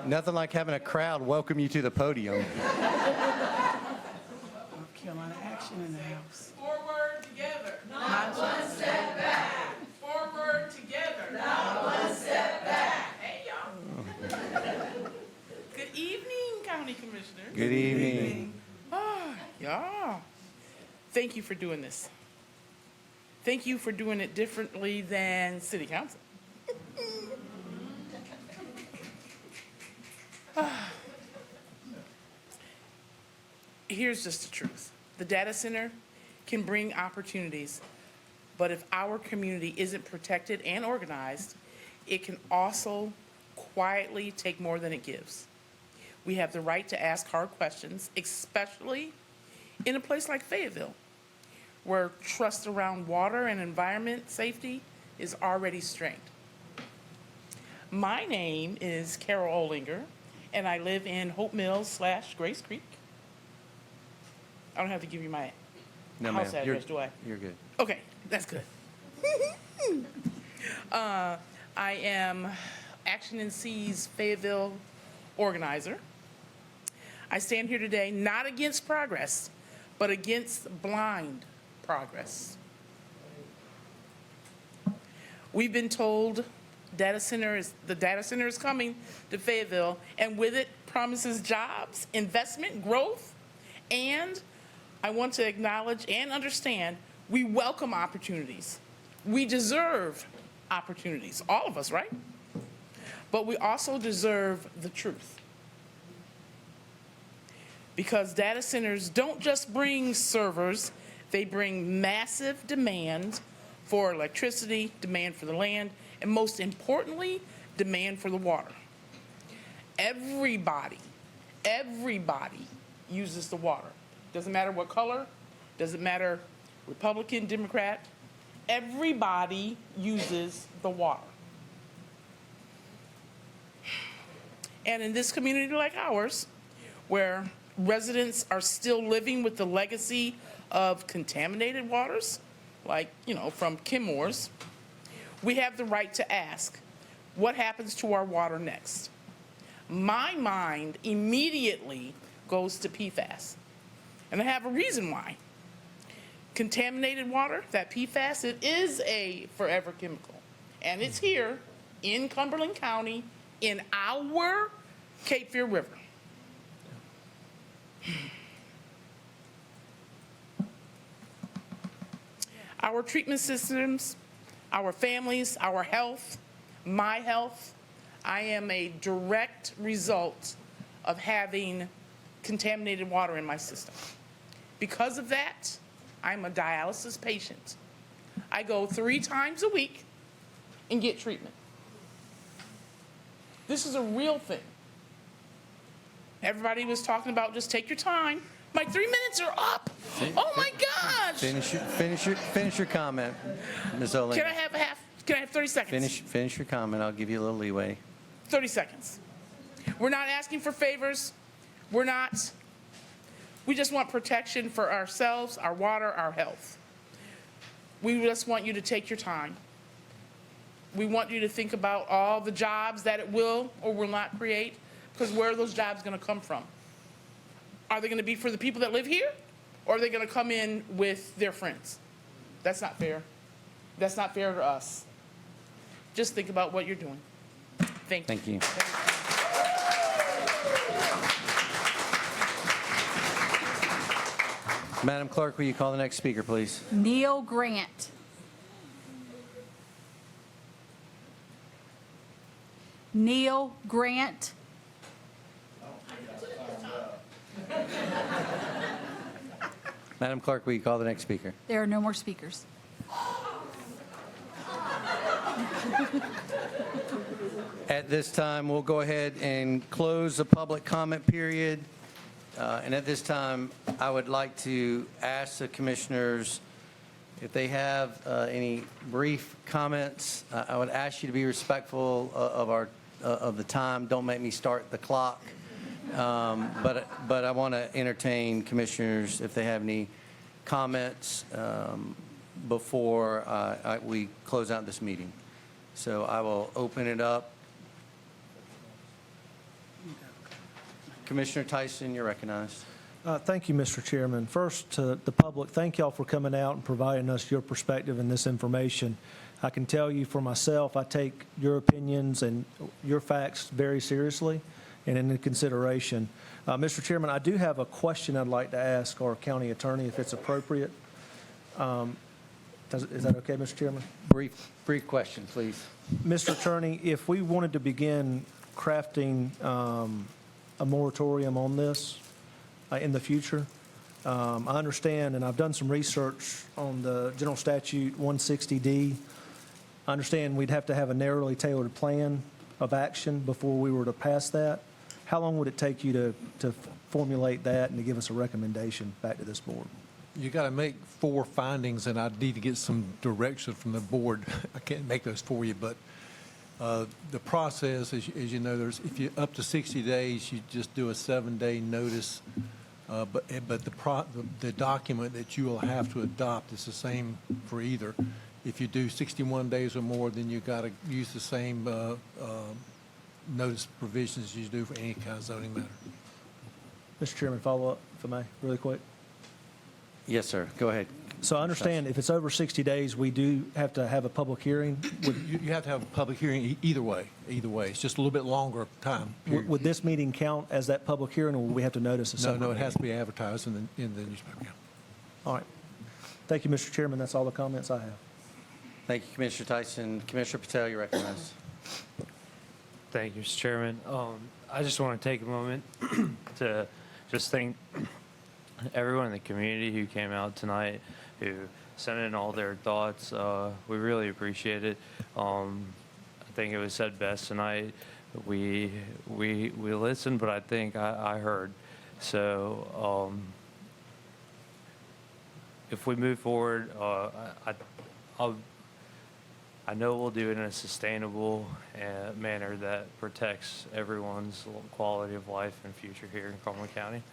Nothing like having a crowd welcome you to the podium. North Carolina action in the house. Forward together. Not one step back. Forward together. Not one step back. Hey, y'all. Good evening, County Commissioners. Good evening. Oh, y'all. Thank you for doing this. Thank you for doing it differently than City Council. Here's just the truth. The data center can bring opportunities, but if our community isn't protected and organized, it can also quietly take more than it gives. We have the right to ask hard questions, especially in a place like Fayetteville, where trust around water and environment safety is already strained. My name is Carol Olinger, and I live in Hope Mills / Grace Creek. I don't have to give you my house address, do I? You're good. Okay, that's good. I am Action and C's Fayetteville organizer. I stand here today not against progress, but against blind progress. We've been told the data center is coming to Fayetteville, and with it promises jobs, investment, growth, and I want to acknowledge and understand we welcome opportunities. We deserve opportunities, all of us, right? But we also deserve the truth. Because data centers don't just bring servers, they bring massive demand for electricity, demand for the land, and most importantly, demand for the water. Everybody uses the water. Doesn't matter what color, doesn't matter Republican, Democrat, everybody uses the water. And in this community like ours, where residents are still living with the legacy of contaminated waters, like, from Kenmore's, we have the right to ask, what happens to our water next? My mind immediately goes to PFAS. And I have a reason why. Contaminated water, that PFAS, it is a forever chemical. And it's here in Cumberland County in our Cape Fear River. Our treatment systems, our families, our health, my health, I am a direct result of having contaminated water in my system. Because of that, I'm a dialysis patient. I go 3 times a week and get treatment. This is a real thing. Everybody was talking about just take your time. My 3 minutes are up. Oh my gosh! Finish your comment, Ms. Olinger. Can I have 30 seconds? Finish your comment. I'll give you a little leeway. 30 seconds. We're not asking for favors. We just want protection for ourselves, our water, our health. We just want you to take your time. We want you to think about all the jobs that it will or will not create, because where are those jobs going to come from? Are they going to be for the people that live here, or are they going to come in with their friends? That's not fair. That's not fair to us. Just think about what you're doing. Thank you. Thank you. Madam Clerk, will you call the next speaker, please? Neil Grant. Neil Grant. Madam Clerk, will you call the next speaker? There are no more speakers. At this time, we'll go ahead and close the public comment period. And at this time, I would like to ask the commissioners if they have any brief comments. I would ask you to be respectful of the time. Don't make me start the clock. But I want to entertain commissioners if they have any comments before we close out this meeting. So I will open it up. Commissioner Tyson, you're recognized. Thank you, Mr. Chairman. First, to the public, thank y'all for coming out and providing us your perspective and this information. I can tell you for myself, I take your opinions and your facts very seriously and into consideration. Mr. Chairman, I do have a question I'd like to ask our county attorney, if it's appropriate. Is that okay, Mr. Chairman? Brief question, please. Mr. Attorney, if we wanted to begin crafting a moratorium on this in the future, I understand, and I've done some research on the General Statute 160D. I understand we'd have to have a narrowly tailored plan of action before we were to pass that. How long would it take you to formulate that and to give us a recommendation back to this board? You got to make 4 findings, and I need to get some direction from the board. I can't make those for you, but the process, as you know, if you up to 60 days, you just do a 7-day notice. But the document that you will have to adopt is the same for either. If you do 61 days or more, then you got to use the same notice provisions you do for any kind of zoning matter. Mr. Chairman, follow up, if I may, really quick. Yes, sir. Go ahead. So I understand if it's over 60 days, we do have to have a public hearing. You have to have a public hearing either way. Either way. It's just a little bit longer time. Would this meeting count as that public hearing, or would we have to notice a separate? No, it has to be advertised in the newspaper. All right. Thank you, Mr. Chairman. That's all the comments I have. Thank you, Commissioner Tyson. Commissioner Patel, you're recognized. Thank you, Mr. Chairman. I just want to take a moment to just thank everyone in the community who came out tonight, who sent in all their thoughts. We really appreciate it. I think it was said best tonight. We listened, but I think I heard. So if we move forward, I know we'll do it in a sustainable manner that protects everyone's quality of life and future here in Cumberland County.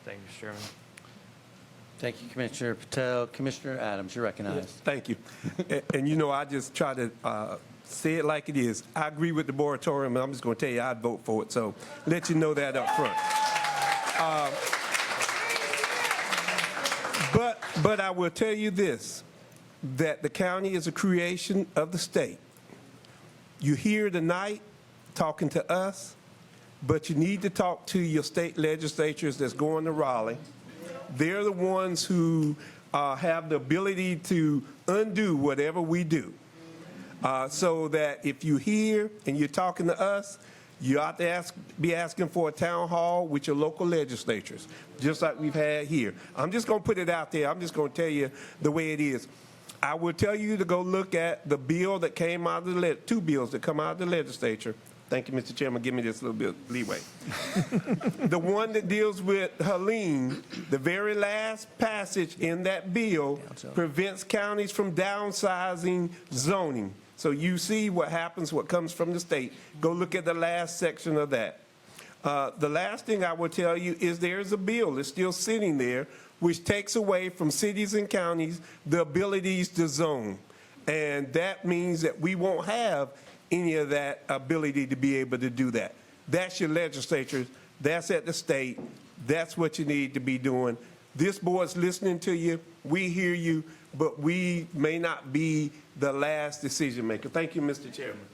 Thank you, Mr. Chairman. Thank you, Commissioner Patel. Commissioner Adams, you're recognized. Thank you. And you know, I just try to say it like it is. I agree with the moratorium, and I'm just going to tell you I'd vote for it. So let you know that up front. But I will tell you this, that the county is a creation of the state. You're here tonight talking to us, but you need to talk to your state legislatures that's going to Raleigh. They're the ones who have the ability to undo whatever we do. So that if you're here and you're talking to us, you ought to be asking for a town hall with your local legislatures, just like we've had here. I'm just going to put it out there. I'm just going to tell you the way it is. I will tell you to go look at the bill that came out of the 2 bills that come out of the legislature. Thank you, Mr. Chairman. Give me this little bit of leeway. The one that deals with Helene, the very last passage in that bill prevents counties from downsizing zoning. So you see what happens, what comes from the state. Go look at the last section of that. The last thing I will tell you is there's a bill that's still sitting there which takes away from cities and counties the abilities to zone. And that means that we won't have any of that ability to be able to do that. That's your legislatures. That's at the state. That's what you need to be doing. This board's listening to you. We hear you, but we may not be the last decision maker. Thank you, Mr. Chairman.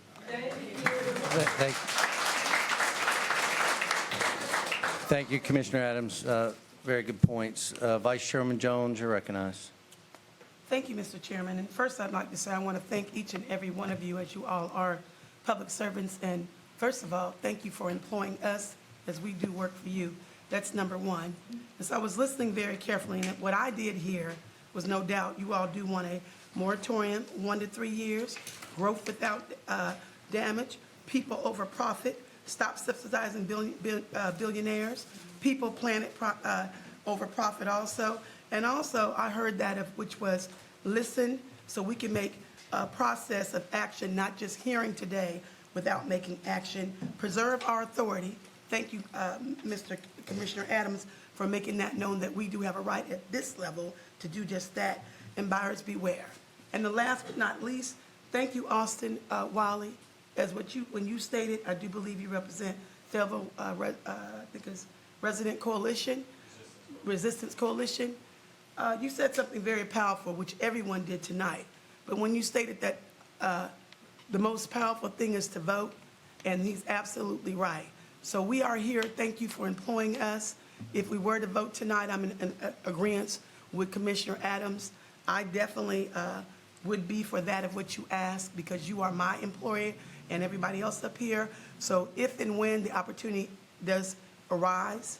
Thank you, Commissioner Adams. Very good points. Vice Chairman Jones, you're recognized. Thank you, Mr. Chairman. And first, I'd like to say I want to thank each and every one of you, as you all are public servants. And first of all, thank you for employing us as we do work for you. That's number one. As I was listening very carefully, and what I did here was no doubt you all do want a moratorium, 1 to 3 years, growth without damage, people over profit, stop subsidizing billionaires, people, planet over profit also. And also, I heard that, which was listen so we can make a process of action, not just hearing today without making action. Preserve our authority. Thank you, Mr. Commissioner Adams, for making that known that we do have a right at this level to do just that. And buyers beware. And the last but not least, thank you, Austin Wiley. As when you stated, I do believe you represent Fayetteville, because Resident Coalition, Resistance Coalition. You said something very powerful, which everyone did tonight. But when you stated that the most powerful thing is to vote, and he's absolutely right. So we are here. Thank you for employing us. If we were to vote tonight, I'm in agreement with Commissioner Adams. I definitely would be for that of what you asked, because you are my employer and everybody else up here. So if and when the opportunity does arise,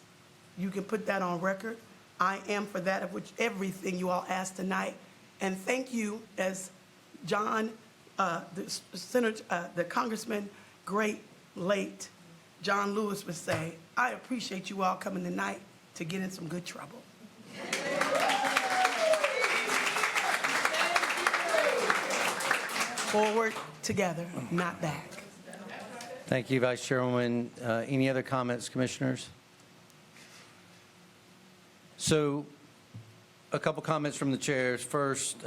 you can put that on record. I am for that of which everything you all asked tonight. And thank you, as John, the Congressman, great late John Lewis would say, I appreciate you all coming tonight to get in some good trouble. Forward together, not back. Thank you, Vice Chairwoman. Any other comments, Commissioners? So, a couple comments from the chairs. First,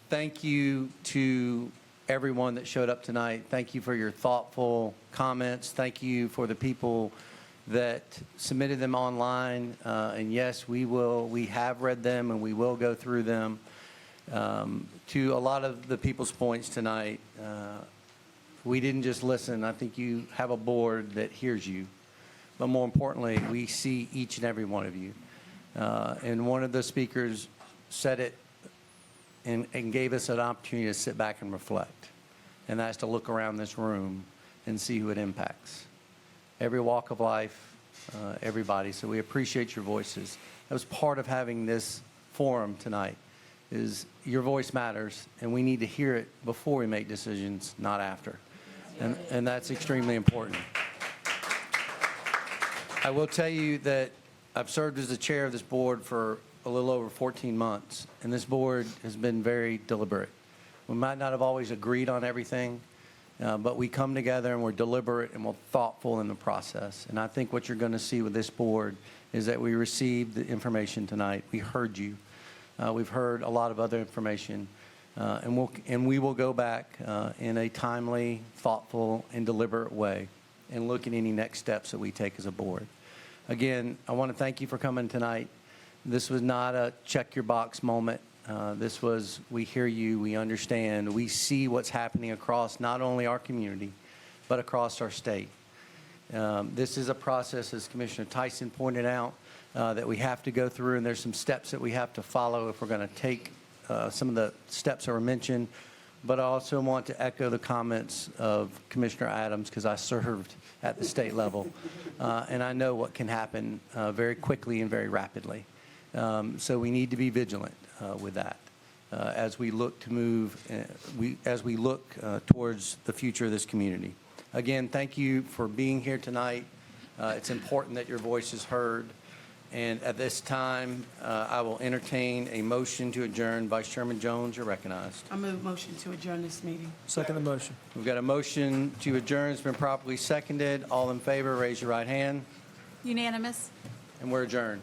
thank you to everyone that showed up tonight. Thank you for your thoughtful comments. Thank you for the people that submitted them online. And yes, we have read them and we will go through them. To a lot of the people's points tonight, we didn't just listen. I think you have a board that hears you. But more importantly, we see each and every one of you. And one of the speakers said it and gave us an opportunity to sit back and reflect. And that's to look around this room and see who it impacts. Every walk of life, everybody. So we appreciate your voices. That was part of having this forum tonight, is your voice matters, and we need to hear it before we make decisions, not after. And that's extremely important. I will tell you that I've served as the chair of this board for a little over 14 months, and this board has been very deliberate. We might not have always agreed on everything, but we come together and we're deliberate and we're thoughtful in the process. And I think what you're going to see with this board is that we received the information tonight. We heard you. We've heard a lot of other information, and we will go back in a timely, thoughtful, and deliberate way and look at any next steps that we take as a board. Again, I want to thank you for coming tonight. This was not a check your box moment. This was, we hear you, we understand, we see what's happening across not only our community, but across our state. This is a process, as Commissioner Tyson pointed out, that we have to go through, and there's some steps that we have to follow if we're going to take some of the steps that were mentioned. But I also want to echo the comments of Commissioner Adams, because I served at the state level, and I know what can happen very quickly and very rapidly. So we need to be vigilant with that as we look to move, as we look towards the future of this community. Again, thank you for being here tonight. It's important that your voice is heard. And at this time, I will entertain a motion to adjourn. Vice Chairman Jones, you're recognized. I move motion to adjourn this meeting. Second the motion. We've got a motion to adjourn. It's been properly seconded. All in favor, raise your right hand. Unanimous. And we're adjourned.